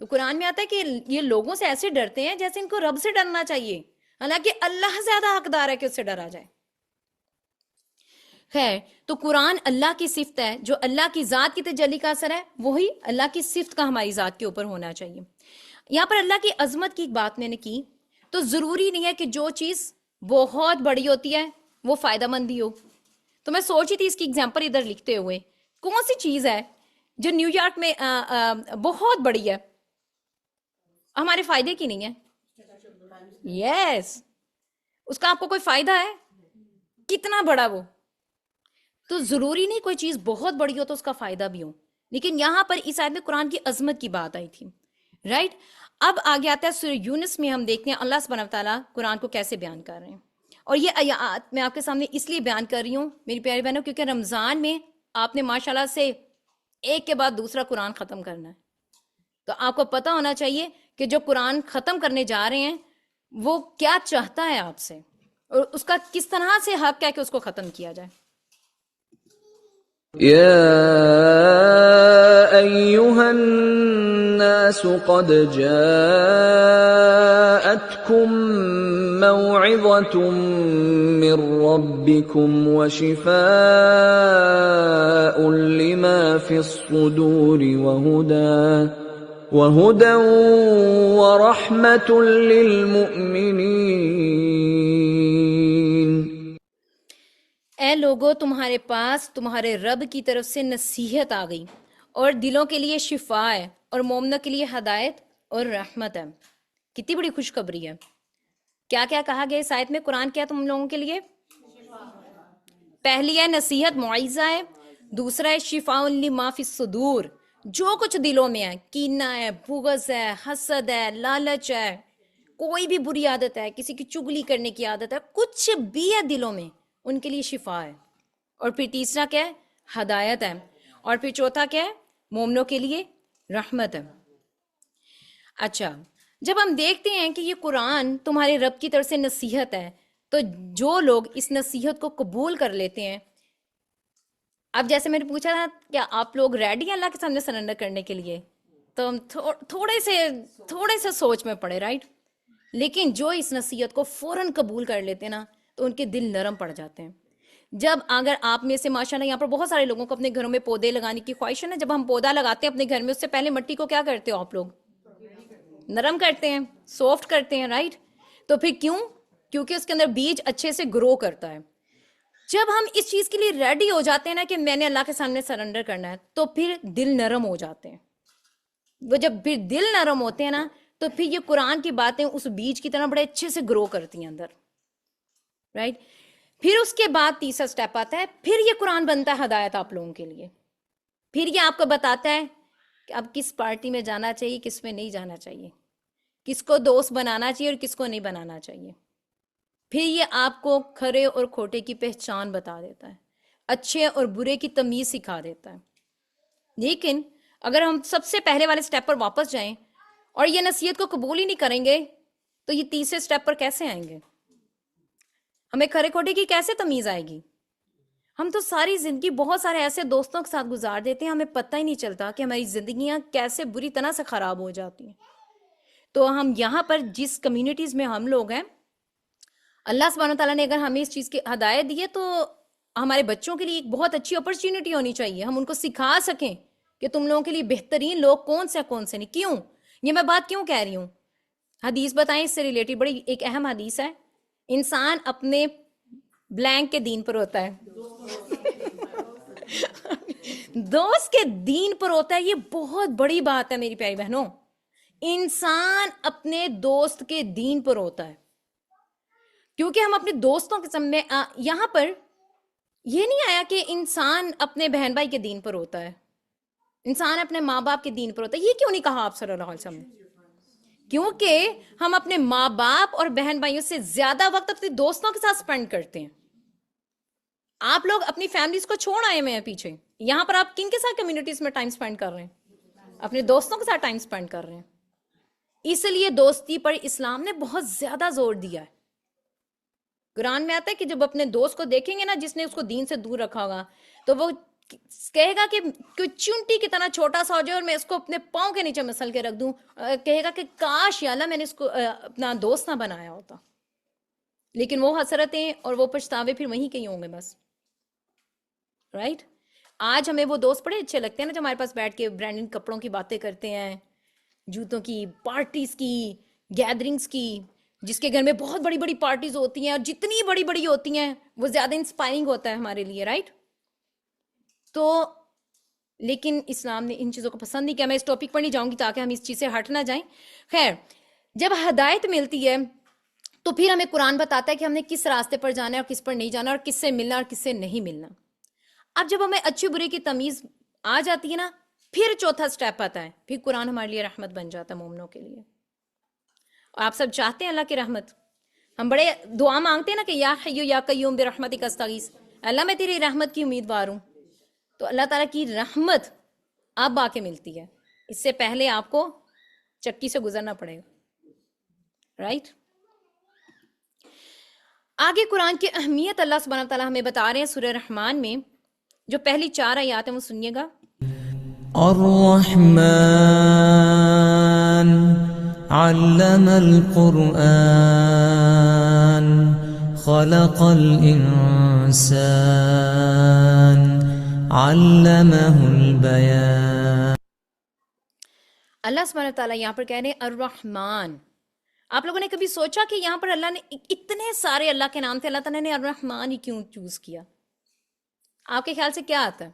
تو قرآن میں آتا ہے کہ یہ لوگوں سے ایسے ڈرتے ہیں جیسے ان کو رب سے ڈرنا چاہیے، حالانکہ اللہ زیادہ حقدار ہے کہ اس سے ڈرا جائے. خیر، تو قرآن اللہ کی صفت ہے، جو اللہ کی ذات کی تجلی کا اثر ہے وہی اللہ کی صفت کا ہماری ذات کے اوپر ہونا چاہیے. یہاں پر اللہ کی عظمت کی ایک بات میں نے کی، تو ضروری نہیں ہے کہ جو چیز بہت بڑی ہوتی ہے وہ فائدہ مند ہی ہو. تو میں سوچی تھی اس کی ایگزامپل ادھر لکھتے ہوئے، کون سی چیز ہے جو نیو یارک میں بہت بڑی ہے، ہمارے فائدے کی نہیں ہے؟ یس، اس کا آپ کو کوئی فائدہ ہے؟ کتنا بڑا وہ؟ تو ضروری نہیں کوئی چیز بہت بڑی ہو تو اس کا فائدہ بھی ہو. لیکن یہاں پر اس آیت میں قرآن کی عظمت کی بات آئی تھی، رائٹ. اب آگے آتا ہے سورہ یونس میں، ہم دیکھتے ہیں اللہ سبحانہ وتعالیٰ قرآن کو کیسے بیان کر رہے ہیں. اور یہ آیات میں آپ کے سامنے اس لیے بیان کر رہی ہوں میری پیاری بہنوں کیونکہ رمضان میں آپ نے ماشاءاللہ سے ایک کے بعد دوسرا قرآن ختم کرنا ہے. تو آپ کو پتہ ہونا چاہیے کہ جو قرآن ختم کرنے جا رہے ہیں وہ کیا چاہتا ہے آپ سے، اور اس کا کس طرح سے حق ہے کہ اس کو ختم کیا جائے. يا أيها الناس قد جاءتكم موعظة من ربكم وشفاء لما في الصدور وهدى ورحمة للمؤمنين. اے لوگو، تمہارے پاس تمہارے رب کی طرف سے نصیحت آ گئی اور دلوں کے لیے شفا ہے اور مومنوں کے لیے ہدایت اور رحمت ہے. کتنی بڑی خوشخبری ہے. کیا کیا کہا گیا اس آیت میں؟ قرآن کیا تم لوگوں کے لیے؟ پہلی ہے نصیحت، معائزہ ہے. دوسرا ہے شفاء لما فی الصدور، جو کچھ دلوں میں ہے، کینہ ہے، بغض ہے، حسد ہے، لالچ ہے، کوئی بھی بری عادت ہے، کسی کی چگلی کرنے کی عادت ہے، کچھ بھی ہے دلوں میں، ان کے لیے شفا ہے. اور پھر تیسرا کیا ہے؟ ہدایت ہے. اور پھر چوتھا کیا ہے؟ مومنوں کے لیے رحمت ہے. اچھا، جب ہم دیکھتے ہیں کہ یہ قرآن تمہارے رب کی طرف سے نصیحت ہے تو جو لوگ اس نصیحت کو قبول کر لیتے ہیں، اب جیسے میں نے پوچھا تھا کیا آپ لوگ ریڈی ہیں اللہ کے سامنے سرنڈر کرنے کے لیے، تو ہم تھوڑے سے سوچ میں پڑے، رائٹ. لیکن جو اس نصیحت کو فوراً قبول کر لیتے ہیں نا تو ان کے دل نرم پڑ جاتے ہیں. جب اگر آپ میں سے ماشاءاللہ یہاں پر بہت سارے لوگوں کو اپنے گھروں میں پودے لگانے کی خواہش ہے نا، جب ہم پودا لگاتے ہیں اپنے گھر میں اس سے پہلے مٹی کو کیا کرتے ہو آپ لوگ؟ نرم کرتے ہیں، سافٹ کرتے ہیں، رائٹ. تو پھر کیونکہ اس کے اندر بیج اچھے سے گرو کرتا ہے. جب ہم اس چیز کے لیے ریڈی ہو جاتے ہیں نا کہ میں نے اللہ کے سامنے سرنڈر کرنا ہے تو پھر دل نرم ہو جاتے ہیں. وہ جب پھر دل نرم ہوتے ہیں نا تو پھر یہ قرآن کی باتیں اس بیج کی طرح بڑے اچھے سے گرو کرتی ہیں اندر، رائٹ. پھر اس کے بعد تیسرا سٹیپ آتا ہے، پھر یہ قرآن بنتا ہے ہدایت آپ لوگوں کے لیے. پھر یہ آپ کو بتاتا ہے کہ اب کس پارٹی میں جانا چاہیے، کس میں نہیں جانا چاہیے، کس کو دوست بنانا چاہیے اور کس کو نہیں بنانا چاہیے. پھر یہ آپ کو کھرے اور کھوٹے کی پہچان بتا دیتا ہے، اچھے اور برے کی تمیز سکھا دیتا ہے. لیکن اگر ہم سب سے پہلے والے سٹیپ پر واپس جائیں اور یہ نصیحت کو قبول ہی نہیں کریں گے تو یہ تیسرے سٹیپ پر کیسے آئیں گے؟ ہمیں کھرے کھوٹے کی کیسے تمیز آئے گی؟ ہم تو ساری زندگی بہت سارے ایسے دوستوں کے ساتھ گزار دیتے ہیں، ہمیں پتہ ہی نہیں چلتا کہ ہماری زندگیاں کیسے بری طرح سے خراب ہو جاتی ہیں. تو ہم یہاں پر جس کمیونٹیز میں ہم لوگ ہیں، اللہ سبحانہ تعالیٰ نے اگر ہمیں اس چیز کی ہدایت دی ہے تو ہمارے بچوں کے لیے ایک بہت اچھی اپرچونٹی ہونی چاہیے، ہم ان کو سکھا سکیں کہ تم لوگوں کے لیے بہترین لوگ کون سے کون سے نہیں. کیوں یہ میں بات کیوں کہہ رہی ہوں؟ حدیث بتائیں اس سے ریلیٹڈ، بڑی ایک اہم حدیث ہے. انسان اپنے بلینک کے دین پر ہوتا ہے، دوست کے دین پر ہوتا ہے. یہ بہت بڑی بات ہے میری پیاری بہنوں. انسان اپنے دوست کے دین پر ہوتا ہے، کیونکہ ہم اپنے دوستوں کے سامنے یہاں پر یہ نہیں آیا کہ انسان اپنے بہن بھائی کے دین پر ہوتا ہے، انسان اپنے ماں باپ کے دین پر ہوتا ہے. یہ کیوں نہیں کہا آپ صلی اللہ علیہ وسلم نے؟ کیونکہ ہم اپنے ماں باپ اور بہن بھائیوں سے زیادہ وقت اپنے دوستوں کے ساتھ سپینڈ کرتے ہیں. آپ لوگ اپنی فیملیز کو چھوڑ آئے ہوئے ہیں پیچھے، یہاں پر آپ کن کے ساتھ کمیونٹیز میں ٹائم سپینڈ کر رہے ہیں؟ اپنے دوستوں کے ساتھ ٹائم سپینڈ کر رہے ہیں. اس لیے دوستی پر اسلام نے بہت زیادہ زور دیا ہے. قرآن میں آتا ہے کہ جب اپنے دوست کو دیکھیں گے نا جس نے اس کو دین سے دور رکھا ہوگا، تو وہ کہے گا کہ کوئی چونٹی کی طرح چھوٹا سا ہو جائے اور میں اس کو اپنے پاؤں کے نیچے مسل کے رکھ دوں، کہے گا کہ کاش یا اللہ میں نے اس کو اپنا دوست نہ بنایا ہوتا. لیکن وہ حسرتیں اور وہ پچھتاوے پھر وہیں کہیں ہوں گے بس. رائٹ؟ آج ہمیں وہ دوست بڑے اچھے لگتے ہیں نا جو ہمارے پاس بیٹھ کے برانڈڈ کپڑوں کی باتیں کرتے ہیں، جوتوں کی، پارٹیز کی، گیدرنگز کی، جس کے گھر میں بہت بڑی بڑی پارٹیز ہوتی ہیں، اور جتنی بڑی بڑی ہوتی ہیں وہ زیادہ انسپائرنگ ہوتا ہے ہمارے لیے. رائٹ؟ تو لیکن اسلام نے ان چیزوں کو پسند نہیں کیا. میں اس ٹاپک پر نہیں جاؤں گی تاکہ ہم اس چیز سے ہٹ نہ جائیں. خیر، جب ہدایت ملتی ہے تو پھر ہمیں قرآن بتاتا ہے کہ ہم نے کس راستے پر جانا ہے اور کس پر نہیں جانا، اور کس سے ملنا اور کس سے نہیں ملنا. اب جب ہمیں اچھے برے کی تمیز آ جاتی ہے نا، پھر چوتھا سٹیپ آتا ہے، پھر قرآن ہمارے لیے رحمت بن جاتا ہے مومنوں کے لیے. آپ سب چاہتے ہیں اللہ کی رحمت، ہم بڑے دعا مانگتے ہیں نا کہ یا حی یا قیوم برحمتک استغیث، اللہ میں تیری رحمت کی امیدوار ہوں. تو اللہ تعالیٰ کی رحمت اب آ کے ملتی ہے، اس سے پہلے آپ کو چکی سے گزرنا پڑے گا. رائٹ؟ آگے قرآن کی اہمیت اللہ سبحانہ وتعالیٰ ہمیں بتا رہے ہیں سورہ رحمان میں. جو پہلی 4 آیات ہیں وہ سنیے گا. الرحمن علم القرآن خلق الإنسان علمه البيان. اللہ سبحانہ وتعالیٰ یہاں پر کہہ رہے ہیں الرحمن. آپ لوگوں نے کبھی سوچا کہ یہاں پر اللہ نے اتنے سارے اللہ کے نام تھے، اللہ تعالیٰ نے الرحمن ہی کیوں چوز کیا؟ آپ کے خیال سے کیا آتا ہے؟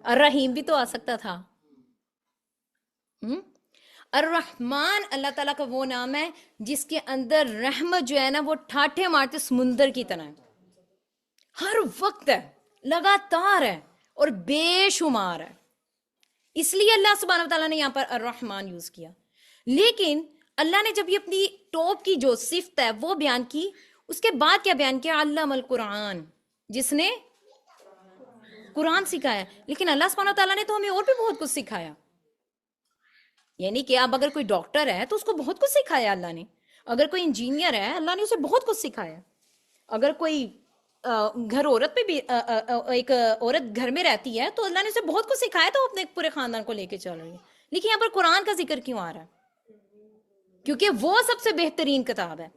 الرحیم بھی تو آ سکتا تھا. الرحمن اللہ تعالیٰ کا وہ نام ہے جس کے اندر رحمت جو ہے نا وہ ٹھاٹھے مارتے سمندر کی طرح ہے، ہر وقت ہے، لگاتار ہے اور بے شمار ہے. اس لیے اللہ سبحانہ وتعالیٰ نے یہاں پر الرحمن یوز کیا. لیکن اللہ نے جب یہ اپنی ٹاپ کی جو صفت ہے وہ بیان کی، اس کے بعد کیا بیان کیا؟ علم القرآن، جس نے قرآن سکھایا. لیکن اللہ سبحانہ وتعالیٰ نے تو ہمیں اور بھی بہت کچھ سکھایا. یعنی کہ اب اگر کوئی ڈاکٹر ہے تو اس کو بہت کچھ سکھایا اللہ نے، اگر کوئی انجینئر ہے اللہ نے اسے بہت کچھ سکھایا، اگر کوئی گھر عورت پہ بھی ایک عورت گھر میں رہتی ہے تو اللہ نے اسے بہت کچھ سکھایا تو اپنے پورے خاندان کو لے کے چل رہی ہے. لیکن یہاں پر قرآن کا ذکر کیوں آ رہا ہے؟ کیونکہ وہ سب سے بہترین کتاب ہے.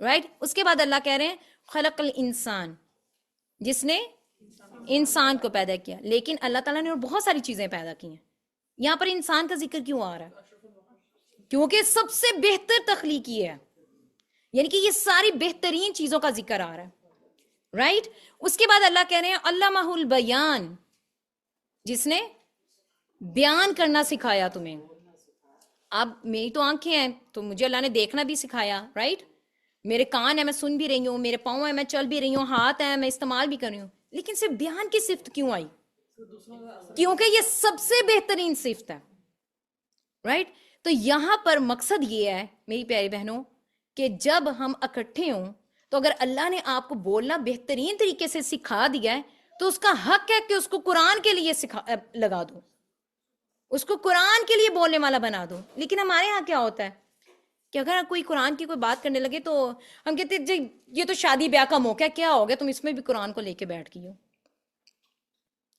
رائٹ؟ اس کے بعد اللہ کہہ رہے ہیں خلق الانسان، جس نے انسان کو پیدا کیا. لیکن اللہ تعالیٰ نے اور بہت ساری چیزیں پیدا کی ہیں، یہاں پر انسان کا ذکر کیوں آ رہا ہے؟ کیونکہ سب سے بہتر تخلیق یہ ہے، یعنی کہ یہ ساری بہترین چیزوں کا ذکر آ رہا ہے. رائٹ؟ اس کے بعد اللہ کہہ رہے ہیں علمہ البیان، جس نے بیان کرنا سکھایا تمہیں. اب میری تو آنکھیں ہیں تو مجھے اللہ نے دیکھنا بھی سکھایا. رائٹ؟ میرے کان ہیں، میں سن بھی رہی ہوں، میرے پاؤں ہیں، میں چل بھی رہی ہوں، ہاتھ ہیں، میں استعمال بھی کر رہی ہوں. لیکن صرف بیان کی صفت کیوں آئی؟ کیونکہ یہ سب سے بہترین صفت ہے. رائٹ؟ تو یہاں پر مقصد یہ ہے میری پیاری بہنوں کہ جب ہم اکٹھے ہوں تو اگر اللہ نے آپ کو بولنا بہترین طریقے سے سکھا دیا ہے تو اس کا حق ہے کہ اس کو قرآن کے لیے لگا دو، اس کو قرآن کے لیے بولنے والا بنا دو. لیکن ہمارے ہاں کیا ہوتا ہے کہ اگر کوئی قرآن کی کوئی بات کرنے لگے تو ہم کہتے ہیں جی یہ تو شادی بیاہ کا موقع ہے، کیا ہو گیا تم اس میں بھی قرآن کو لے کے بیٹھ گئی ہو؟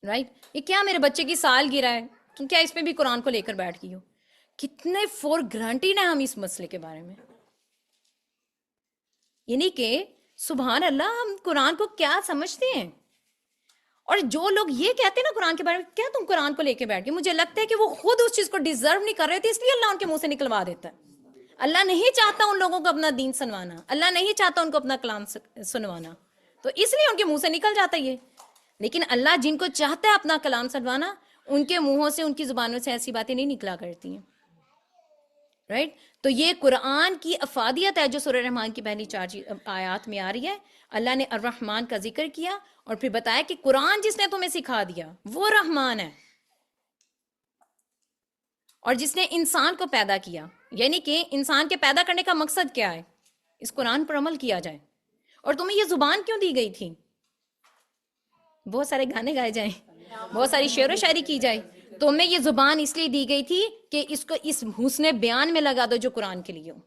رائٹ؟ یہ کیا میرے بچے کی سال گرا ہے، تم کیا اس میں بھی قرآن کو لے کر بیٹھ گئی ہو؟ کتنے فور گرانٹیڈ ہیں ہم اس مسئلے کے بارے میں. یعنی کہ سبحان اللہ، ہم قرآن کو کیا سمجھتے ہیں. اور جو لوگ یہ کہتے ہیں نا قرآن کے بارے میں، کیا تم قرآن کو لے کے بیٹھ گئے، مجھے لگتا ہے کہ وہ خود اس چیز کو ڈیزرو نہیں کر رہے تھے، اس لیے اللہ ان کے منہ سے نکلوا دیتا ہے. اللہ نہیں چاہتا ان لوگوں کو اپنا دین سنوانا، اللہ نہیں چاہتا ان کو اپنا کلام سنوانا، تو اس لیے ان کے منہ سے نکل جاتا ہے یہ. لیکن اللہ جن کو چاہتا ہے اپنا کلام سنوانا، ان کے منہوں سے، ان کی زبانوں سے ایسی باتیں نہیں نکلا کرتی ہیں. رائٹ. تو یہ قرآن کی افادیت ہے جو سورہ رحمان کی پہلی 4 آیات میں آ رہی ہے. اللہ نے الرحمن کا ذکر کیا اور پھر بتایا کہ قرآن جس نے تمہیں سکھا دیا وہ رحمان ہے، اور جس نے انسان کو پیدا کیا. یعنی کہ انسان کے پیدا کرنے کا مقصد کیا ہے؟ اس قرآن پر عمل کیا جائے. اور تمہیں یہ زبان کیوں دی گئی تھی؟ بہت سارے گانے گائے جائیں، بہت ساری شعر و شاعری کی جائے. تمہیں یہ زبان اس لیے دی گئی تھی کہ اس کو اس حسن بیان میں لگا دو جو قرآن کے لیے ہو.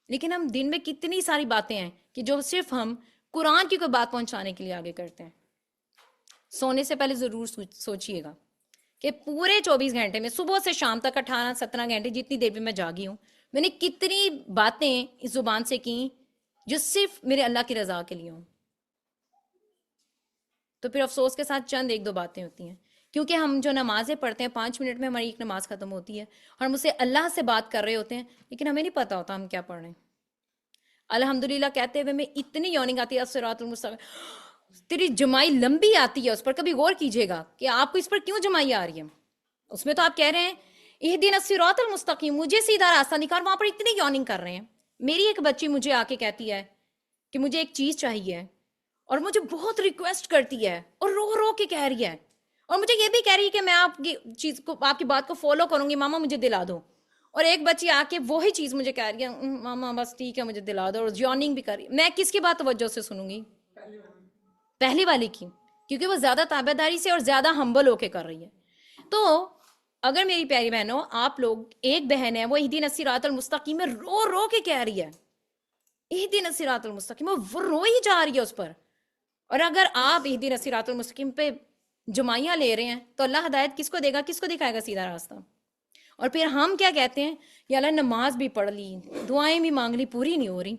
لیکن ہم دن میں کتنی ساری باتیں ہیں کہ جو صرف ہم قرآن کی کوئی بات پہنچانے کے لیے آگے کرتے ہیں. سونے سے پہلے ضرور سوچئے گا کہ پورے 24 گھنٹے میں صبح سے شام تک 18-17 گھنٹے جتنی دیر بھی میں جاگی ہوں، میں نے کتنی باتیں اس زبان سے کی جو صرف میرے اللہ کی رضا کے لیے ہوں. تو پھر افسوس کے ساتھ چند 1-2 باتیں ہوتی ہیں، کیونکہ ہم جو نمازیں پڑھتے ہیں 5 منٹ میں ہماری ایک نماز ختم ہوتی ہے اور ہم اسے اللہ سے بات کر رہے ہوتے ہیں، لیکن ہمیں نہیں پتا ہوتا ہم کیا پڑھ رہے ہیں. الحمدللہ کہتے ہوئے میں اتنی یوننگ آتی ہے، الصراط المستقیم، تیری جمائی لمبی آتی ہے، اس پر کبھی غور کیجیے گا کہ آپ کو اس پر کیوں جمائی آ رہی ہے. اس میں تو آپ کہہ رہے ہیں اہدنا الصراط المستقیم، مجھے سیدھا راستہ نکال، وہاں پر اتنی یوننگ کر رہے ہیں. میری ایک بچی مجھے آ کے کہتی ہے کہ مجھے ایک چیز چاہیے، اور مجھے بہت ریکویسٹ کرتی ہے اور رو رو کے کہہ رہی ہے، اور مجھے یہ بھی کہہ رہی ہے کہ میں آپ کی چیز کو، آپ کی بات کو فالو کروں گی، ماما مجھے دلا دو. اور ایک بچی آ کے وہی چیز مجھے کہہ رہی ہے، ماما بس ٹھیک ہے مجھے دلا دو، اور یوننگ بھی کر رہی ہے. میں کس کی بات توجہ سے سنوں گی؟ پہلی والی کی، کیونکہ وہ زیادہ تابع داری سے اور زیادہ ہمبل ہو کے کر رہی ہے. تو اگر میری پیاری بہنوں، آپ لوگ، ایک بہن ہے وہ اہدنا الصراط المستقیم میں رو رو کے کہہ رہی ہے، اہدنا الصراط المستقیم، وہ رو ہی جا رہی ہے اس پر. اور اگر آپ اہدنا الصراط المستقیم پہ جمائیاں لے رہے ہیں تو اللہ ہدایت کس کو دے گا، کس کو دکھائے گا سیدھا راستہ؟ اور پھر ہم کیا کہتے ہیں، یا اللہ نماز بھی پڑھ لی، دعائیں بھی مانگ لی، پوری نہیں ہو رہی.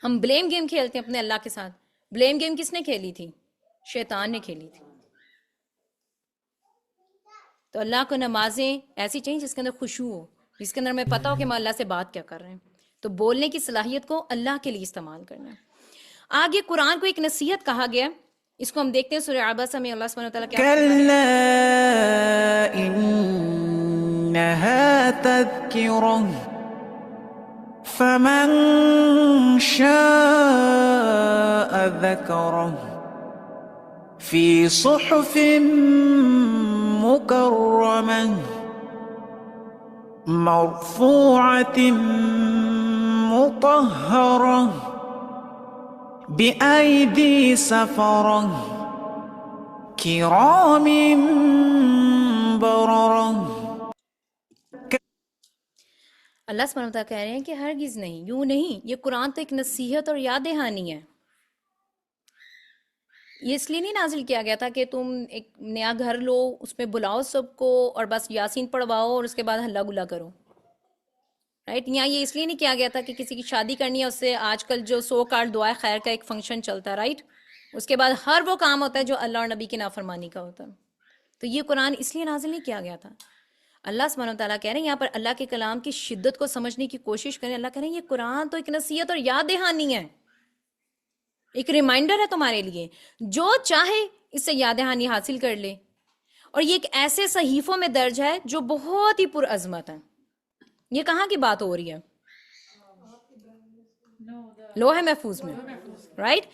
ہم بلیم گیم کھیلتے ہیں اپنے اللہ کے ساتھ. بلیم گیم کس نے کھیلی تھی؟ شیطان نے کھیلی تھی. تو اللہ کو نمازیں ایسی چاہیے جس کے اندر خشوع ہو، جس کے اندر ہمیں پتا ہو کہ ہم اللہ سے بات کیا کر رہے ہیں. تو بولنے کی صلاحیت کو اللہ کے لیے استعمال کرنا ہے. آگے قرآن کو ایک نصیحت کہا گیا، اس کو ہم دیکھتے ہیں سورہ عبسہ میں اللہ سبحانہ وتعالیٰ کیا كلا إنها تذكرة فمن شاء ذكره في صحف مكرمة مرفوعة مطهرة بأيدي سفرة كرام بررة. اللہ سبحانہ وتعالیٰ کہہ رہے ہیں کہ ہرگز نہیں، یوں نہیں، یہ قرآن تو ایک نصیحت اور یاد دہانی ہے. یہ اس لیے نہیں نازل کیا گیا تھا کہ تم ایک نیا گھر لو، اس میں بلاؤ سب کو اور بس یاسین پڑھواؤ اور اس کے بعد ہلا گلا کرو. رائٹ. یہاں یہ اس لیے نہیں کیا گیا تھا کہ کسی کی شادی کرنی ہے، اس سے آج کل جو سو کارڈ دعائے خیر کا ایک فنکشن چلتا ہے، رائٹ، اس کے بعد ہر وہ کام ہوتا ہے جو اللہ اور نبی کی نافرمانی کا ہوتا ہے. تو یہ قرآن اس لیے نازل نہیں کیا گیا تھا. اللہ سبحانہ وتعالیٰ کہہ رہے ہیں یہاں پر اللہ کے کلام کی شدت کو سمجھنے کی کوشش کریں. اللہ کہہ رہے ہیں یہ قرآن تو ایک نصیحت اور یاد دہانی ہے، ایک ریمائنڈر ہے تمہارے لیے، جو چاہے اس سے یاد دہانی حاصل کر لے. اور یہ ایک ایسے صحیفوں میں درج ہے جو بہت ہی پرعظمت ہے. یہ کہاں کی بات ہو رہی ہے؟ لوح محفوظ میں، رائٹ.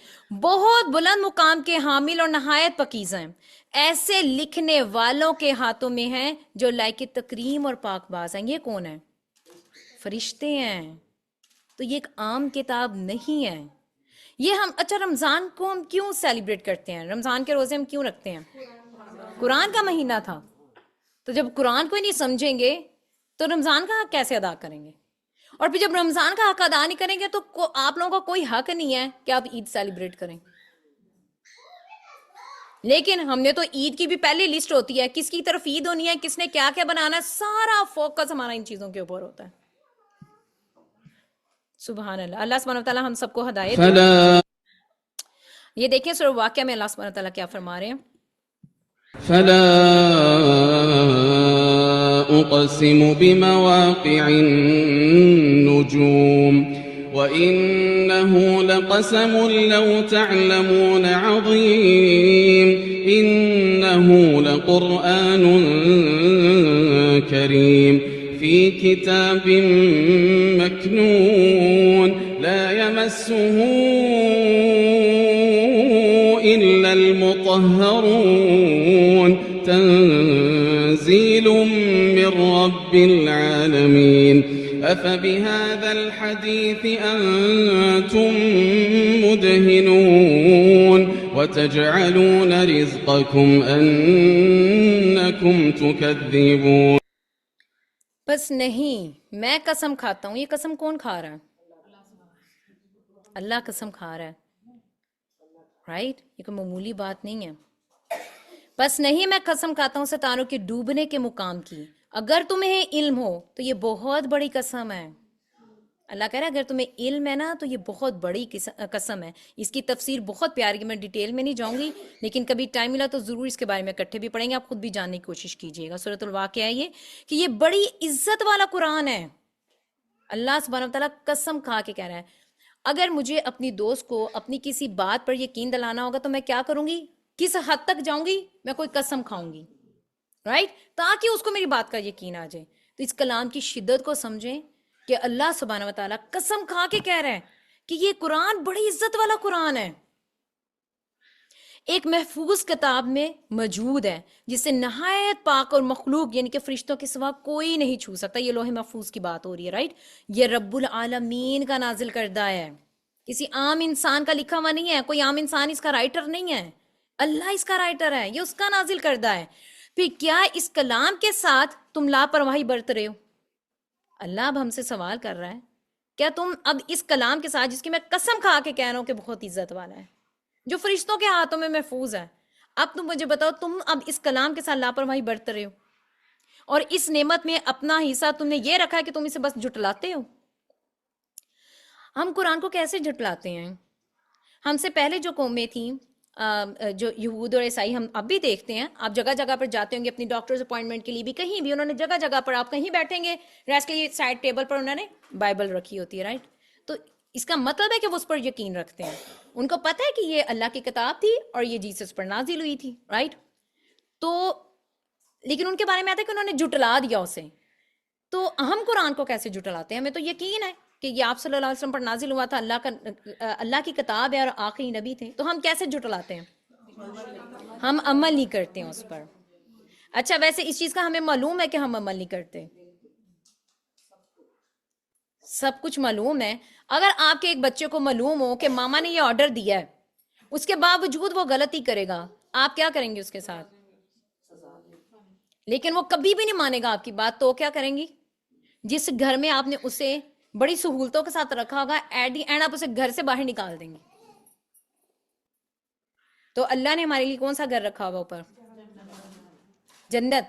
بہت بلند مقام کے حامل اور نہایت پاکیزہ ہیں، ایسے لکھنے والوں کے ہاتھوں میں ہیں جو لائق تکریم اور پاک باز ہیں. یہ کون ہیں؟ فرشتے ہیں. تو یہ ایک عام کتاب نہیں ہے. یہ ہم، اچھا رمضان کو ہم کیوں سیلیبریٹ کرتے ہیں؟ رمضان کے روزے ہم کیوں رکھتے ہیں؟ قرآن کا مہینہ تھا. تو جب قرآن کو ہی نہیں سمجھیں گے تو رمضان کا حق کیسے ادا کریں گے؟ اور پھر جب رمضان کا حق ادا نہیں کریں گے تو آپ لوگوں کا کوئی حق نہیں ہے کہ آپ عید سیلیبریٹ کریں. لیکن ہم نے تو عید کی بھی پہلی لسٹ ہوتی ہے، کس کی طرف عید ہونی ہے، کس نے کیا کیا بنانا ہے، سارا فوکس ہمارا ان چیزوں کے اوپر ہوتا ہے. سبحان اللہ. اللہ سبحانہ وتعالیٰ ہم سب کو ہدایت دے. فلا یہ دیکھیں سورہ واقعہ میں اللہ سبحانہ وتعالیٰ کیا فرما رہے ہیں. فلا أقسم بمواقع النجوم وإنه لقسم لو تعلمون عظيم إنه لقرآن كريم في كتاب مكنون لا يمسه إلا المطهرون تنزيل من رب العالمين أفبهذا الحديث أنتم مدهنون وتجعلون رزقكم أنكم تكذبون. بس نہیں، میں قسم کھاتا ہوں. یہ قسم کون کھا رہا ہے؟ اللہ قسم کھا رہا ہے. رائٹ؟ یہ کوئی معمولی بات نہیں ہے. بس نہیں، میں قسم کھاتا ہوں ستاروں کے ڈوبنے کے مقام کی. اگر تمہیں علم ہو تو یہ بہت بڑی قسم ہے. اللہ کہہ رہا ہے اگر تمہیں علم ہے نا تو یہ بہت بڑی قسم ہے. اس کی تفسیر بہت پیاری ہے، میں ڈیٹیل میں نہیں جاؤں گی، لیکن کبھی ٹائم ملا تو ضرور اس کے بارے میں اکٹھے بھی پڑھیں گے. آپ خود بھی جاننے کی کوشش کیجیے گا. سورۃ الواقعہ ہے یہ کہ یہ بڑی عزت والا قرآن ہے. اللہ سبحانہ وتعالیٰ قسم کھا کے کہہ رہا ہے اگر مجھے اپنی دوست کو اپنی کسی بات پر یقین دلانا ہوگا تو میں کیا کروں گی؟ کس حد تک جاؤں گی؟ میں کوئی قسم کھاؤں گی، رائٹ؟ تاکہ اس کو میری بات کا یقین آ جائے. تو اس کلام کی شدت کو سمجھیں کہ اللہ سبحانہ وتعالیٰ قسم کھا کے کہہ رہا ہے کہ یہ قرآن بڑی عزت والا قرآن ہے. ایک محفوظ کتاب میں موجود ہے جسے نہایت پاک اور مخلوق یعنی کہ فرشتوں کے سوا کوئی نہیں چھو سکتا. یہ لوح محفوظ کی بات ہو رہی ہے، رائٹ؟ یہ رب العالمین کا نازل کردہ ہے، کسی عام انسان کا لکھا ہوا نہیں ہے. کوئی عام انسان اس کا رائٹر نہیں ہے، اللہ اس کا رائٹر ہے، یہ اس کا نازل کردہ ہے. پھر کیا اس کلام کے ساتھ تم لاپرواہی برت رہے ہو؟ اللہ اب ہم سے سوال کر رہا ہے کیا تم اب اس کلام کے ساتھ، جس کی میں قسم کھا کے کہہ رہا ہوں کہ بہت عزت والا ہے، جو فرشتوں کے ہاتھوں میں محفوظ ہے، اب تم مجھے بتاؤ تم اب اس کلام کے ساتھ لاپرواہی برت رہے ہو اور اس نعمت میں اپنا حصہ تم نے یہ رکھا ہے کہ تم اسے بس جھٹلاتے ہو. ہم قرآن کو کیسے جھٹلاتے ہیں؟ ہم سے پہلے جو قومیں تھیں، جو یہود اور عیسائی، ہم اب بھی دیکھتے ہیں، آپ جگہ جگہ پر جاتے ہوں گے اپنی ڈاکٹرز اپوائنٹمنٹ کے لیے بھی، کہیں بھی انہوں نے جگہ جگہ پر، آپ کہیں بیٹھیں گے ریسٹ کے لیے سائڈ ٹیبل پر انہوں نے بائبل رکھی ہوتی ہے، رائٹ؟ تو اس کا مطلب ہے کہ وہ اس پر یقین رکھتے ہیں. ان کو پتہ ہے کہ یہ اللہ کی کتاب تھی اور یہ جیسس پر نازل ہوئی تھی، رائٹ؟ تو لیکن ان کے بارے میں آتا ہے کہ انہوں نے جھٹلا دیا اسے. تو ہم قرآن کو کیسے جھٹلاتے ہیں؟ ہمیں تو یقین ہے کہ یہ آپ صلی اللہ علیہ وسلم پر نازل ہوا تھا، اللہ کی کتاب ہے اور آخری نبی تھے. تو ہم کیسے جھٹلاتے ہیں؟ ہم عمل نہیں کرتے ہیں اس پر. اچھا ویسے اس چیز کا ہمیں معلوم ہے کہ ہم عمل نہیں کرتے، سب کچھ معلوم ہے. اگر آپ کے ایک بچے کو معلوم ہو کہ ماما نے یہ آرڈر دیا ہے، اس کے باوجود وہ غلطی کرے گا، آپ کیا کریں گے اس کے ساتھ؟ لیکن وہ کبھی بھی نہیں مانے گا آپ کی بات، تو کیا کریں گی؟ جس گھر میں آپ نے اسے بڑی سہولتوں کے ساتھ رکھا ہوگا، ایٹ دی اینڈ آپ اسے گھر سے باہر نکال دیں گے. تو اللہ نے ہمارے لیے کون سا گھر رکھا ہوا اوپر؟ جنت.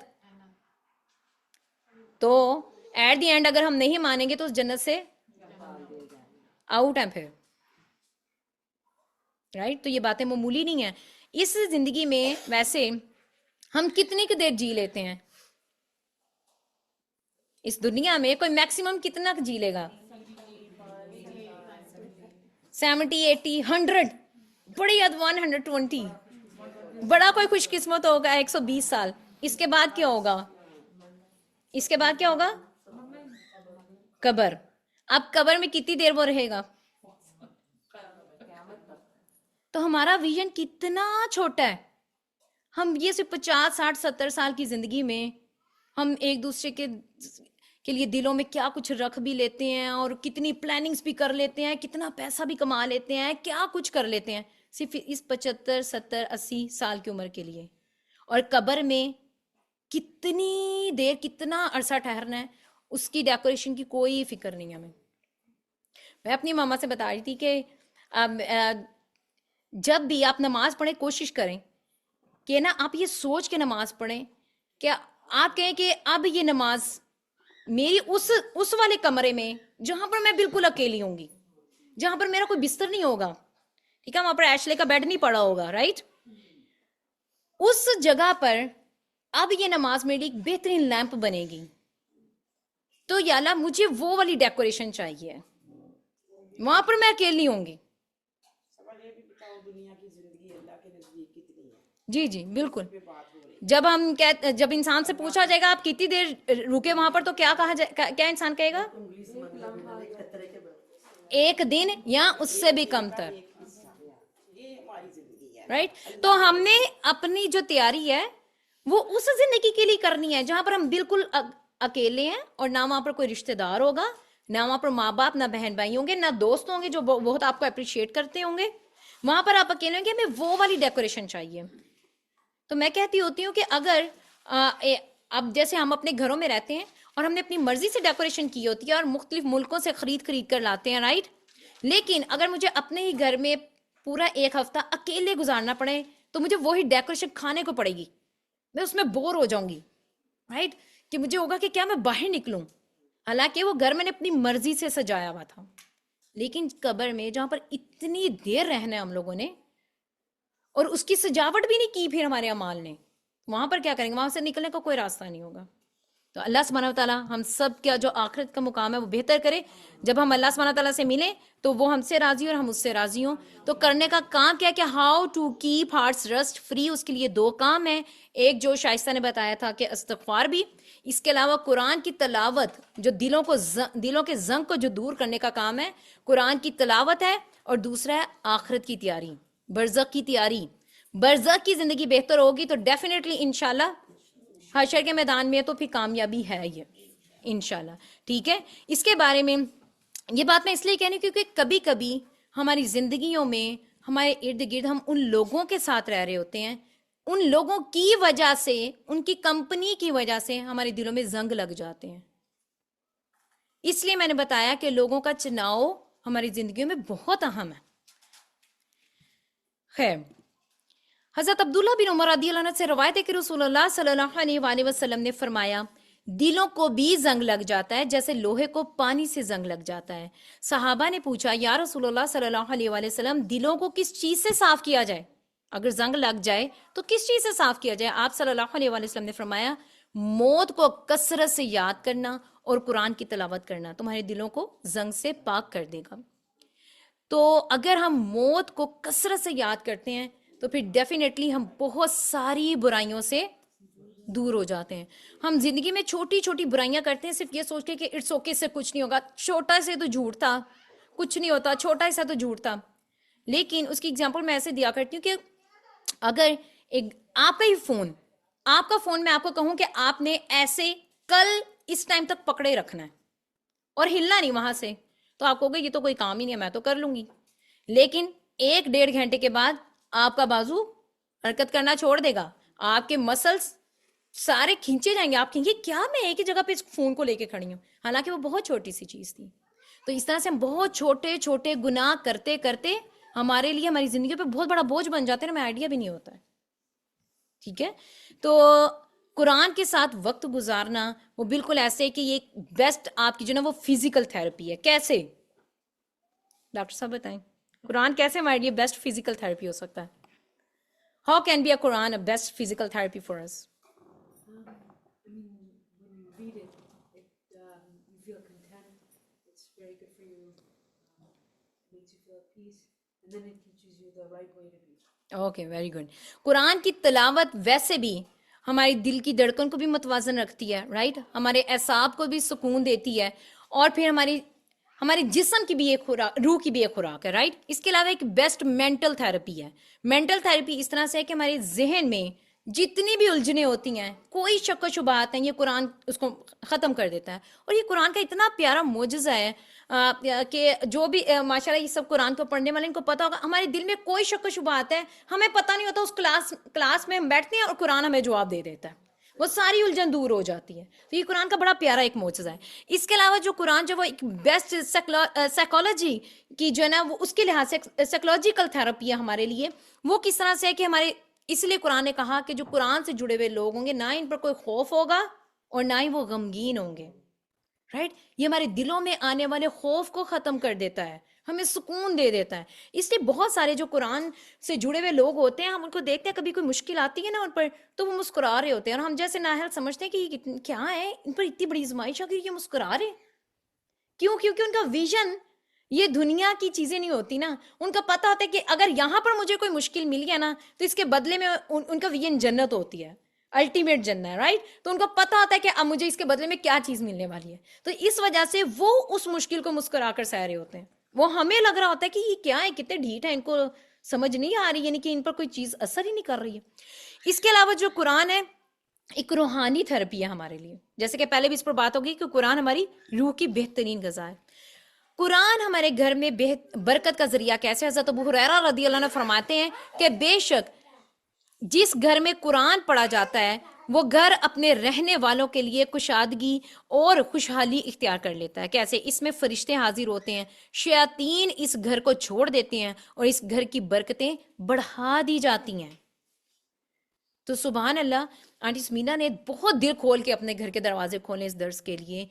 تو ایٹ دی اینڈ اگر ہم نہیں مانیں گے تو اس جنت سے آؤٹ ہیں پھر، رائٹ؟ تو یہ باتیں معمولی نہیں ہیں. اس زندگی میں ویسے ہم کتنی کی دیر جی لیتے ہیں؟ اس دنیا میں کوئی میکسیمم کتنا جی لے گا؟ 70 80 100، بڑی حد 120. بڑا کوئی خوش قسمت ہوگا 120 سال. اس کے بعد کیا ہوگا؟ اس کے بعد کیا ہوگا؟ قبر. اب قبر میں کتنی دیر وہ رہے گا؟ تو ہمارا ویژن کتنا چھوٹا ہے. ہم یہ صرف 50 60 70 سال کی زندگی میں ہم ایک دوسرے کے لیے دلوں میں کیا کچھ رکھ بھی لیتے ہیں اور کتنی پلاننگز بھی کر لیتے ہیں، کتنا پیسہ بھی کما لیتے ہیں، کیا کچھ کر لیتے ہیں صرف اس 75 70 80 سال کی عمر کے لیے. اور قبر میں کتنی دیر، کتنا عرصہ ٹھہرنا ہے، اس کی ڈیکوریشن کی کوئی فکر نہیں ہے ہمیں. میں اپنی ماما سے بتا رہی تھی کہ جب بھی آپ نماز پڑھیں کوشش کریں کہ نا آپ یہ سوچ کے نماز پڑھیں کہ آپ کہیں کہ اب یہ نماز میری اس والے کمرے میں جہاں پر میں بالکل اکیلی ہوں گی, جہاں پر میرا کوئی بستر نہیں ہوگا, ٹھیک ہے, وہاں پر ایشلے کا بیڈ نہیں پڑا ہوگا, رائٹ, اس جگہ پر اب یہ نماز میرے لیے ایک بہترین لیمپ بنے گی. تو یا اللہ مجھے وہ والی ڈیکوریشن چاہیے, وہاں پر میں اکیلی ہوں گی. جی جی بالکل. جب انسان سے پوچھا جائے گا آپ کتنی دیر رکے وہاں پر, تو کیا کہا جائے, کیا انسان کہے گا؟ ایک دن یا اس سے بھی کم تر, رائٹ. تو ہم نے اپنی جو تیاری ہے وہ اس زندگی کے لیے کرنی ہے جہاں پر ہم بالکل اکیلے ہیں, اور نہ وہاں پر کوئی رشتہ دار ہوگا, نہ وہاں پر ماں باپ, نہ بہن بھائی ہوں گے, نہ دوست ہوں گے جو بہت آپ کو اپریشیٹ کرتے ہوں گے. وہاں پر آپ اکیلے ہوں گے, ہمیں وہ والی ڈیکوریشن چاہیے. تو میں کہتی ہوتی ہوں کہ اگر اب جیسے ہم اپنے گھروں میں رہتے ہیں اور ہم نے اپنی مرضی سے ڈیکوریشن کی ہوتی ہے اور مختلف ملکوں سے خرید کر لاتے ہیں, رائٹ, لیکن اگر مجھے اپنے ہی گھر میں پورا ایک ہفتہ اکیلے گزارنا پڑے تو مجھے وہی ڈیکوریشن کھانے کو پڑے گی, میں اس میں بور ہو جاؤں گی, رائٹ, کہ مجھے ہوگا کہ کیا میں باہر نکلوں, حالانکہ وہ گھر میں نے اپنی مرضی سے سجایا ہوا تھا. لیکن قبر میں جہاں پر اتنی دیر رہنا ہے ہم لوگوں نے, اور اس کی سجاوٹ بھی نہیں کی پھر ہمارے اعمال نے, وہاں پر کیا کریں گے, وہاں سے نکلنے کا کوئی راستہ نہیں ہوگا. تو اللہ سبحانہ وتعالیٰ ہم سب کا جو آخرت کا مقام ہے وہ بہتر کرے. جب ہم اللہ سبحانہ وتعالیٰ سے ملیں تو وہ ہم سے راضی اور ہم اس سے راضی ہوں. تو کرنے کا کام کیا کہ how to keep hearts rust free, اس کے لیے 2 کام ہیں. ایک جو شائستہ نے بتایا تھا کہ استغفار بھی, اس کے علاوہ قرآن کی تلاوت جو دلوں کے زنگ کو جو دور کرنے کا کام ہے, قرآن کی تلاوت ہے. اور دوسرا ہے آخرت کی تیاری, برزخ کی تیاری. برزخ کی زندگی بہتر ہوگی تو ڈیفینیٹلی انشاءاللہ حشر کے میدان میں تو پھر کامیابی ہے یہ انشاءاللہ, ٹھیک ہے. اس کے بارے میں یہ بات میں اس لیے کہنی کیونکہ کبھی کبھی ہماری زندگیوں میں ہمارے ارد گرد ہم ان لوگوں کے ساتھ رہ رہے ہوتے ہیں, ان لوگوں کی وجہ سے, ان کی کمپنی کی وجہ سے ہمارے دلوں میں زنگ لگ جاتے ہیں. اس لیے میں نے بتایا کہ لوگوں کا چناؤ ہماری زندگیوں میں بہت اہم ہے. خیر, حضرت عبداللہ بن عمر رضی اللہ عنہ سے روایت ہے کہ رسول اللہ صلی اللہ علیہ وآلہ وسلم نے فرمایا, دلوں کو بھی زنگ لگ جاتا ہے جیسے لوہے کو پانی سے زنگ لگ جاتا ہے. صحابہ نے پوچھا, یا رسول اللہ صلی اللہ علیہ وآلہ وسلم, دلوں کو کس چیز سے صاف کیا جائے؟ اگر زنگ لگ جائے تو کس چیز سے صاف کیا جائے؟ آپ صلی اللہ علیہ وآلہ وسلم نے فرمایا, موت کو کثرت سے یاد کرنا اور قرآن کی تلاوت کرنا تمہارے دلوں کو زنگ سے پاک کر دے گا. تو اگر ہم موت کو کثرت سے یاد کرتے ہیں تو پھر ڈیفینیٹلی ہم بہت ساری برائیوں سے دور ہو جاتے ہیں. ہم زندگی میں چھوٹی چھوٹی برائیاں کرتے ہیں صرف یہ سوچ کے کہ اٹس اوکے, سے کچھ نہیں ہوگا, چھوٹا سے تو جھوٹ تھا, کچھ نہیں ہوتا, چھوٹا سا تو جھوٹ تھا. لیکن اس کی اگزامپل میں ایسے دیا کرتی ہوں کہ اگر ایک آپ کا ہی فون, آپ کا فون میں آپ کو کہوں کہ آپ نے ایسے کل اس ٹائم تک پکڑے رکھنا ہے اور ہلنا نہیں وہاں سے, تو آپ کہو گے یہ تو کوئی کام ہی نہیں ہے, میں تو کر لوں گی. لیکن 1-1.5 گھنٹے کے بعد آپ کا بازو حرکت کرنا چھوڑ دے گا, آپ کے مسلس سارے کھینچے جائیں گے, آپ کہیں گے کیا میں ایک ہی جگہ پہ اس فون کو لے کے کھڑی ہوں, حالانکہ وہ بہت چھوٹی سی چیز تھی. تو اس طرح سے ہم بہت چھوٹے چھوٹے گناہ کرتے کرتے ہمارے لیے ہماری زندگی پہ بہت بڑا بوجھ بن جاتے ہیں, ہمیں آئیڈیا بھی نہیں ہوتا ہے, ٹھیک ہے. تو قرآن کے ساتھ وقت گزارنا وہ بالکل ایسے کہ یہ بیسٹ آپ کی جو نا وہ فزیکل تھراپی ہے. کیسے ڈاکٹر صاحب بتائیں, قرآن کیسے ہمارے لیے بیسٹ فزیکل تھراپی ہو سکتا ہے؟ How can be a Quran a best physical therapy for us? Okay, very good. قرآن کی تلاوت ویسے بھی ہماری دل کی دھڑکن کو بھی متوازن رکھتی ہے, رائٹ, ہمارے اعصاب کو بھی سکون دیتی ہے, اور پھر ہمارے جسم کی بھی ایک خوراک, روح کی بھی ایک خوراک ہے, رائٹ. اس کے علاوہ ایک بیسٹ مینٹل تھراپی ہے. مینٹل تھراپی اس طرح سے ہے کہ ہمارے ذہن میں جتنی بھی الجھنیں ہوتی ہیں, کوئی شک و شبہات ہیں, یہ قرآن اس کو ختم کر دیتا ہے. اور یہ قرآن کا اتنا پیارا معجزہ ہے کہ جو بھی ماشاءاللہ یہ سب قرآن کو پڑھنے والے ان کو پتہ ہوگا, ہمارے دل میں کوئی شک و شبہات ہے, ہمیں پتہ نہیں ہوتا, اس کلاس میں ہم بیٹھتے ہیں اور قرآن ہمیں جواب دے دیتا ہے, وہ ساری الجھن دور ہو جاتی ہے. تو یہ قرآن کا بڑا پیارا ایک معجزہ ہے. اس کے علاوہ جو قرآن جو وہ ایک بیسٹ سائیکالوجی کی جو ہے نا وہ اس کے لحاظ سے سائیکولوجیکل تھراپی ہے ہمارے لیے. وہ کس طرح سے ہے کہ ہمارے, اس لیے قرآن نے کہا کہ جو قرآن سے جڑے ہوئے لوگ ہوں گے نہ ان پر کوئی خوف ہوگا اور نہ ہی وہ غمگین ہوں گے. رائٹ. یہ ہمارے دلوں میں آنے والے خوف کو ختم کر دیتا ہے, ہمیں سکون دے دیتا ہے. اس لیے بہت سارے جو قرآن سے جڑے ہوئے لوگ ہوتے ہیں, ہم ان کو دیکھتے ہیں کبھی کوئی مشکل آتی ہے نا ان پر, تو وہ مسکرا رہے ہوتے ہیں, اور ہم جیسے نااہل سمجھتے ہیں کہ یہ کیا ہے, ان پر اتنی بڑی آزمائش آ گئی, یہ مسکرا رہے. کیوں؟ کیونکہ ان کا ویژن یہ دنیا کی چیزیں نہیں ہوتی نا. ان کا پتہ ہوتا ہے کہ اگر یہاں پر مجھے کوئی مشکل مل گیا نا, تو اس کے بدلے میں ان کا ویژن جنت ہوتی ہے, الٹیمیٹ جنت ہے, رائٹ. تو ان کو پتہ ہوتا ہے کہ اب مجھے اس کے بدلے میں کیا چیز ملنے والی ہے. تو اس وجہ سے وہ اس مشکل کو مسکرا کر سہ رہے ہوتے ہیں. وہ ہمیں لگ رہا ہوتا ہے کہ یہ کیا ہے, کتنے ڈھیٹ ہیں, ان کو سمجھ نہیں آ رہی, یعنی کہ ان پر کوئی چیز اثر ہی نہیں کر رہی ہے. اس کے علاوہ جو قرآن ہے ایک روحانی تھراپی ہے ہمارے لیے, جیسے کہ پہلے بھی اس پر بات ہوگی کہ قرآن ہماری روح کی بہترین غذا ہے. قرآن ہمارے گھر میں برکت کا ذریعہ کیسے؟ حضرت ابو ہریرہ رضی اللہ عنہ فرماتے ہیں کہ بے شک جس گھر میں قرآن پڑھا جاتا ہے وہ گھر اپنے رہنے والوں کے لیے کشادگی اور خوشحالی اختیار کر لیتا ہے. کیسے؟ اس میں فرشتے حاضر ہوتے ہیں, شیاطین اس گھر کو چھوڑ دیتے ہیں, اور اس گھر کی برکتیں بڑھا دی جاتی ہیں. تو سبحان اللہ, آنٹی سمینا نے بہت دل کھول کے اپنے گھر کے دروازے کھولے اس درس کے لیے.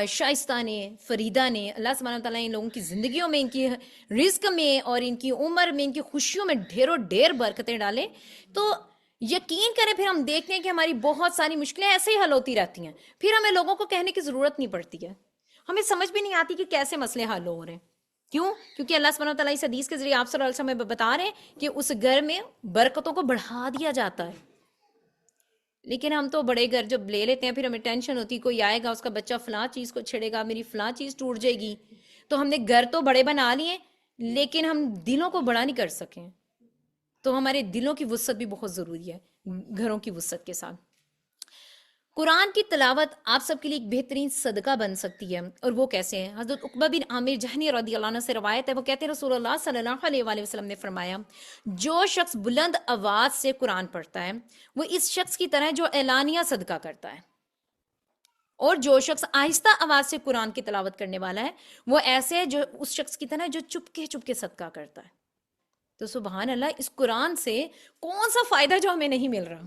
شائستہ نے, فریدہ نے, اللہ سبحانہ وتعالیٰ ان لوگوں کی زندگیوں میں, ان کی رزق میں اور ان کی عمر میں, ان کی خوشیوں میں ڈھیروں ڈھیر برکتیں ڈالے. تو یقین کریں پھر ہم دیکھتے ہیں کہ ہماری بہت ساری مشکلیں ایسے ہی حل ہوتی رہتی ہیں, پھر ہمیں لوگوں کو کہنے کی ضرورت نہیں پڑتی ہے. ہمیں سمجھ بھی نہیں آتی کہ کیسے مسئلے حل ہو رہے ہیں. کیوں؟ کیونکہ اللہ سبحانہ وتعالیٰ اس حدیث کے ذریعے آپ صلی اللہ علیہ وسلم بتا رہے ہیں کہ اس گھر میں برکتوں کو بڑھا دیا جاتا ہے. لیکن ہم تو بڑے گھر جب لے لیتے ہیں پھر ہمیں ٹینشن ہوتی, کوئی آئے گا اس کا بچہ فلاں چیز کو چھڑے گا, میری فلاں چیز ٹوٹ جائے گی. تو ہم نے گھر تو بڑے بنا لیے لیکن ہم دلوں کو بڑا نہیں کر سکیں. تو ہمارے دلوں کی وسعت بھی بہت ضروری ہے گھروں کی وسعت کے ساتھ. قرآن کی تلاوت آپ سب کے لیے ایک بہترین صدقہ بن سکتی ہے. اور وہ کیسے ہے؟ حضرت عقبہ بن عامر جہنی رضی اللہ عنہ سے روایت ہے, وہ کہتے ہیں رسول اللہ صلی اللہ علیہ وآلہ وسلم نے فرمایا, جو شخص بلند آواز سے قرآن پڑھتا ہے وہ اس شخص کی طرح جو اعلانیہ صدقہ کرتا ہے, اور جو شخص آہستہ آواز سے قرآن کی تلاوت کرنے والا ہے وہ ایسے ہے جو اس شخص کی طرح جو چپکے چپکے صدقہ کرتا ہے. تو سبحان اللہ, اس قرآن سے کون سا فائدہ جو ہمیں نہیں مل رہا.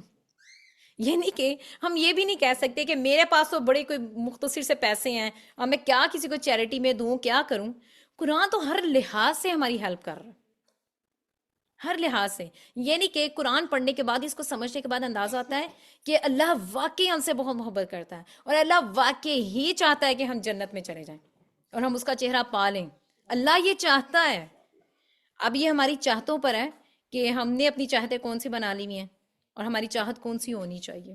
یعنی کہ ہم یہ بھی نہیں کہہ سکتے کہ میرے پاس تو بڑے کوئی مختصر سے پیسے ہیں اور میں کیا کسی کو چیریٹی میں دوں, کیا کروں. قرآن تو ہر لحاظ سے ہماری ہیلپ کر رہا ہے, ہر لحاظ سے. یعنی کہ قرآن پڑھنے کے بعد, اس کو سمجھنے کے بعد اندازہ آتا ہے کہ اللہ واقعی ہم سے بہت محبت کرتا ہے, اور اللہ واقعی ہی چاہتا ہے کہ ہم جنت میں چلے جائیں اور ہم اس کا چہرہ پا لیں. اللہ یہ چاہتا ہے. اب یہ ہماری چاہتوں پر ہے کہ ہم نے اپنی چاہتیں کون سی بنا لی ہوئی ہیں اور ہماری چاہت کون سی ہونی چاہیے.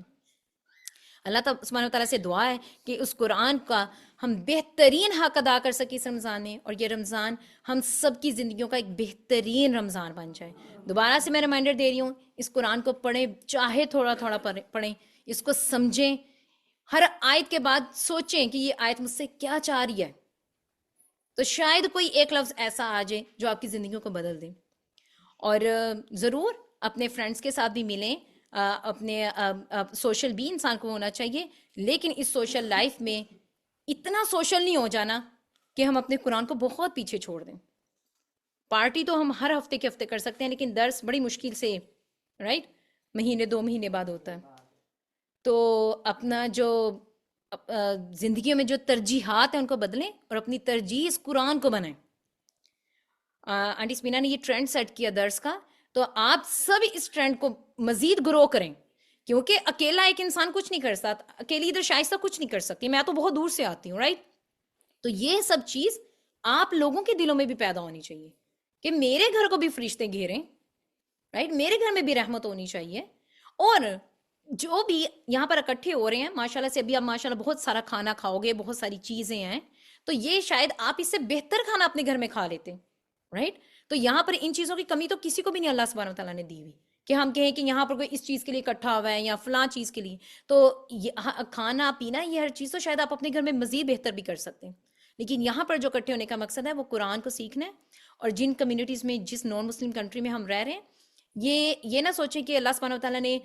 اللہ سبحانہ تعالیٰ سے دعا ہے کہ اس قرآن کا ہم بہترین حق ادا کر سکیں اس رمضان میں, اور یہ رمضان ہم سب کی زندگیوں کا ایک بہترین رمضان بن جائے. دوبارہ سے میں ریمائنڈر دے رہی ہوں, اس قرآن کو پڑھیں, چاہے تھوڑا تھوڑا پڑھیں, اس کو سمجھیں, ہر آیت کے بعد سوچیں کہ یہ آیت مجھ سے کیا چاہ رہی ہے. تو شاید کوئی ایک لفظ ایسا آ جائے جو آپ کی زندگیوں کو بدل دے. اور ضرور اپنے فرینڈس کے ساتھ بھی ملیں, اپنے سوشل بھی انسان کو ہونا چاہیے, لیکن اس سوشل لائف میں اتنا سوشل نہیں ہو جانا کہ ہم اپنے قرآن کو بہت پیچھے چھوڑ دیں. پارٹی تو ہم ہر ہفتے کے ہفتے کر سکتے ہیں, لیکن درس بڑی مشکل سے, رائٹ, مہینے 2 مہینے بعد ہوتا ہے. تو اپنا جو زندگیوں میں جو ترجیحات ہیں ان کو بدلیں اور اپنی ترجیح اس قرآن کو بنائیں. آنٹی سمینا نے یہ ٹرینڈ سیٹ کیا درس کا, تو آپ سب اس ٹرینڈ کو مزید گرو کریں, کیونکہ اکیلا ایک انسان کچھ نہیں کر سکتا, اکیلی ادھر شائستہ کچھ نہیں کر سکتی, میں تو بہت دور سے آتی ہوں, رائٹ. تو یہ سب چیز آپ لوگوں کے دلوں میں بھی پیدا ہونی چاہیے کہ میرے گھر کو بھی فرشتے گھیریں, رائٹ, میرے گھر میں بھی رحمت ہونی چاہیے. اور جو بھی یہاں پر اکٹھے ہو رہے ہیں ماشاءاللہ سے, ابھی آپ ماشاءاللہ بہت سارا کھانا کھاؤ گے, بہت ساری چیزیں ہیں, تو یہ شاید آپ اس سے بہتر کھانا اپنے گھر میں کھا لیتے, رائٹ. تو یہاں پر ان چیزوں کی کمی تو کسی کو بھی نہیں اللہ سبحانہ وتعالیٰ نے دی ہوئی کہ ہم کہیں کہ یہاں پر کوئی اس چیز کے لیے اکٹھا ہوا ہے یا فلاں چیز کے لیے. تو کھانا پینا یہ ہر چیز تو شاید آپ اپنے گھر میں مزید بہتر بھی کر سکتے ہیں, لیکن یہاں پر جو اکٹھے ہونے کا مقصد ہے وہ قرآن کو سیکھنا ہے. اور جن کمیونٹیز میں, جس نان مسلم کنٹری میں ہم رہ رہے ہیں, یہ نہ سوچیں کہ اللہ سبحانہ وتعالیٰ نے,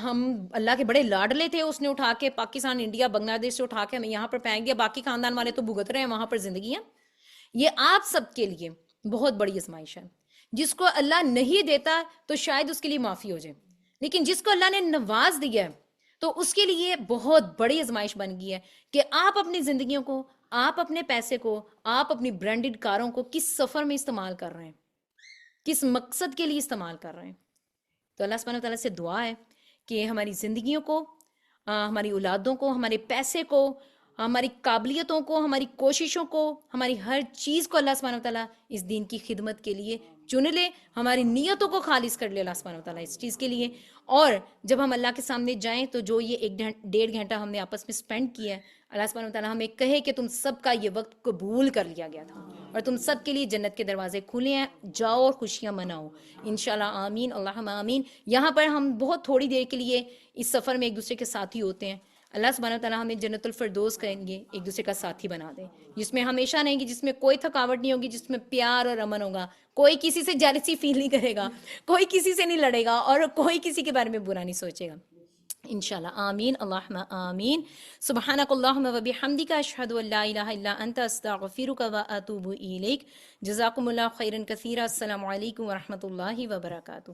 ہم اللہ کے بڑے لاڈلے تھے, اس نے اٹھا کے پاکستان, انڈیا, بنگلہ دیش سے اٹھا کے ہمیں یہاں پر پھینک دیا, باقی خاندان والے تو بھگت رہے ہیں وہاں پر زندگیاں. یہ آپ سب کے لیے بہت بڑی آزمائش ہے. جس کو اللہ نہیں دیتا تو شاید اس کے لیے معافی ہو جائے, لیکن جس کو اللہ نے نواز دیا ہے تو اس کے لیے بہت بڑی آزمائش بن گئی ہے کہ آپ اپنی زندگیوں کو، آپ اپنے پیسے کو، آپ اپنی برانڈڈ کاروں کو کس سفر میں استعمال کر رہے ہیں، کس مقصد کے لیے استعمال کر رہے ہیں. تو اللہ سبحانہ وتعالیٰ سے دعا ہے کہ ہماری زندگیوں کو، ہماری اولادوں کو، ہمارے پیسے کو، ہماری قابلیتوں کو، ہماری کوششوں کو، ہماری ہر چیز کو اللہ سبحانہ وتعالیٰ اس دین کی خدمت کے لیے چن لے، ہماری نیتوں کو خالص کر لے اللہ سبحانہ وتعالیٰ اس چیز کے لیے. اور جب ہم اللہ کے سامنے جائیں تو جو یہ 1.5 گھنٹہ ہم نے آپس میں سپینڈ کیا ہے، اللہ سبحانہ وتعالیٰ ہمیں کہے کہ تم سب کا یہ وقت قبول کر لیا گیا تھا اور تم سب کے لیے جنت کے دروازے کھلے ہیں، جاؤ اور خوشیاں مناؤ انشاءاللہ. آمین اللہم آمین. یہاں پر ہم بہت تھوڑی دیر کے لیے اس سفر میں ایک دوسرے کے ساتھی ہوتے ہیں. اللہ سبحانہ وتعالیٰ ہمیں جنت الفردوس کہیں گے ایک دوسرے کا ساتھی بنا دیں، جس میں ہمیشہ رہیں گے، جس میں کوئی تھکاوٹ نہیں ہوگی، جس میں پیار اور امن ہوگا، کوئی کسی سے جیلسی فیل نہیں کرے گا، کوئی کسی سے نہیں لڑے گا اور کوئی کسی کے بارے میں برا نہیں سوچے گا انشاءاللہ. آمین اللہم آمین. سبحانک اللہم و بحمدک، اشہد ان لا الہ الا انت، استغفرک و اتوب الیک. جزاکم اللہ خیرا کثیرا. السلام علیکم و رحمۃ اللہ وبرکاتہ.